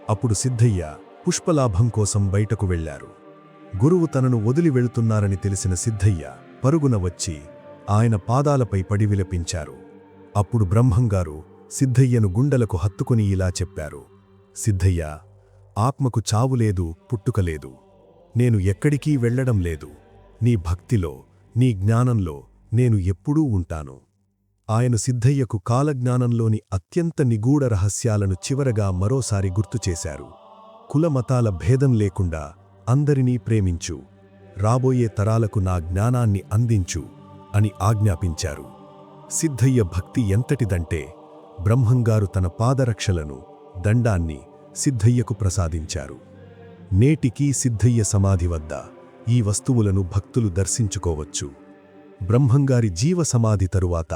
అప్పుడు సిద్ధయ్య పుష్పలాభం కోసం బయటకు వెళ్లారు. గురువు తనను వదిలి వెళుతున్నారని తెలిసిన సిద్ధయ్య పరుగున వచ్చి ఆయన పాదాలపై పడి విలపించారు. అప్పుడు బ్రహ్మంగారు సిద్ధయ్యను గుండెలకు హత్తుకుని ఇలా చెప్పారు: సిద్ధయ్య, ఆత్మకు చావులేదు, పుట్టుకలేదు. నేను ఎక్కడికీ వెళ్లడం లేదు. నీ భక్తిలో, నీ జ్ఞానంలో నేను ఎప్పుడూ ఉంటాను. ఆయన సిద్ధయ్యకు కాలజ్ఞానంలోని అత్యంత నిగూఢ రహస్యాలను చివరగా మరోసారి గుర్తుచేశారు. కులమతాల భేదం లేకుండా అందరినీ ప్రేమించు, రాబోయే తరాలకు నా జ్ఞానాన్ని అందించు అని ఆజ్ఞాపించారు. సిద్ధయ్య భక్తి ఎంతటిదంటే బ్రహ్మంగారు తన పాదరక్షలను, దండాన్ని సిద్ధయ్యకు ప్రసాదించారు. నేటికీ సిద్ధయ్య సమాధి వద్ద ఈ వస్తువులను భక్తులు దర్శించుకోవచ్చు. బ్రహ్మంగారి జీవసమాధి తరువాత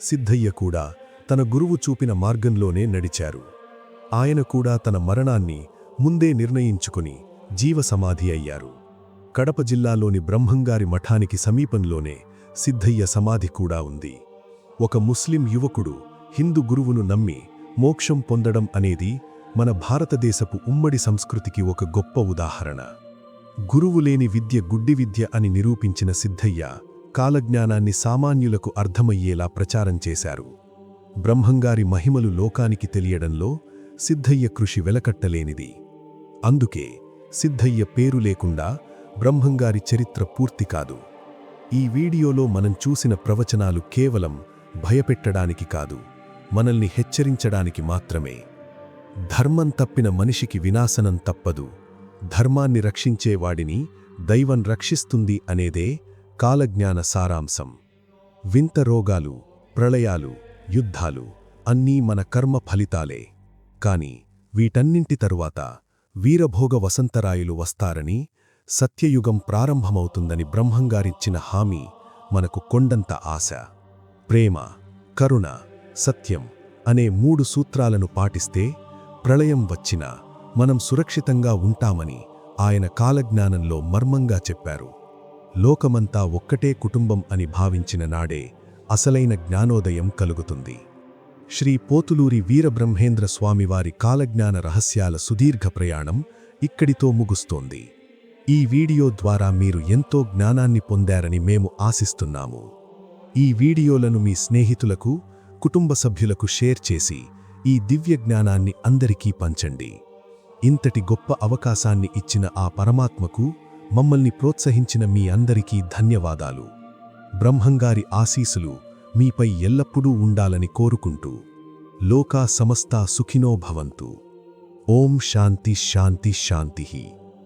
సిద్ధయ్య కూడా తన గురువు చూపిన మార్గంలోనే నడిచారు. ఆయన కూడా తన మరణాన్ని ముందే నిర్ణయించుకుని జీవసమాధి అయ్యారు. కడప జిల్లాలోని బ్రహ్మంగారి మఠానికి సమీపంలోనే సిద్ధయ్య సమాధి కూడా ఉంది. ఒక ముస్లిం యువకుడు హిందూ గురువును నమ్మి మోక్షం పొందడం అనేది మన భారతదేశపు ఉమ్మడి సంస్కృతికి ఒక గొప్ప ఉదాహరణ. గురువులేని విద్య గుడ్డి విద్య అని నిరూపించిన సిద్ధయ్య కాలజ్ఞానాన్ని సామాన్యులకు అర్థమయ్యేలా ప్రచారం చేశారు. బ్రహ్మంగారి మహిమలు లోకానికి తెలియడంలో సిద్ధయ్య కృషి వెలకట్టలేనిది. అందుకే సిద్ధయ్య పేరు లేకుండా బ్రహ్మంగారి చరిత్ర పూర్తి కాదు. ఈ వీడియోలో మనం చూసిన ప్రవచనాలు కేవలం భయపెట్టడానికి కాదు, మనల్ని హెచ్చరించడానికి మాత్రమే. ధర్మం తప్పిన మనిషికి వినాశనం తప్పదు, ధర్మాన్ని రక్షించేవాడిని దైవం రక్షిస్తుంది అనేదే కాలజ్ఞాన సారాంశం. వింత రోగాలు, ప్రళయాలు, యుద్ధాలు అన్నీ మన కర్మ ఫలితాలే. కాని వీటన్నింటి తరువాత వీరభోగ వసంతరాయులు వస్తారని, సత్యయుగం ప్రారంభమవుతుందని బ్రహ్మంగారిచ్చిన హామీ మనకు కొండంత ఆశ. ప్రేమ, కరుణ, సత్యం అనే 3 సూత్రాలను పాటిస్తే ప్రళయం వచ్చినా మనం సురక్షితంగా ఉంటామని ఆయన కాలజ్ఞానంలో మర్మంగా చెప్పారు. లోకమంతా ఒక్కటే కుటుంబం అని భావించిన నాడే అసలైన జ్ఞానోదయం కలుగుతుంది. శ్రీ పోతులూరి వీరబ్రహ్మేంద్ర స్వామివారి కాలజ్ఞాన రహస్యాల సుదీర్ఘ ప్రయాణం ఇక్కడితో ముగుస్తోంది. ఈ వీడియో ద్వారా మీరు ఎంతో జ్ఞానాన్ని పొందారని మేము ఆశిస్తున్నాము. ఈ వీడియోలను మీ స్నేహితులకు, కుటుంబ సభ్యులకు షేర్ చేసి ఈ దివ్య జ్ఞానాన్ని అందరికీ పంచండి. ఇంతటి గొప్ప అవకాశాన్ని ఇచ్చిన ఆ పరమాత్మకు, మమ్మల్ని ప్రోత్సహించిన మీ అందరికీ ధన్యవాదాలు. బ్రహ్మంగారి ఆశీసులు మీపై ఎల్లప్పుడూ ఉండాలని కోరుకుంటూ లోకా సమస్తా సుఖినో భవంతు. ఓం శాంతి శాంతి శాంతిః.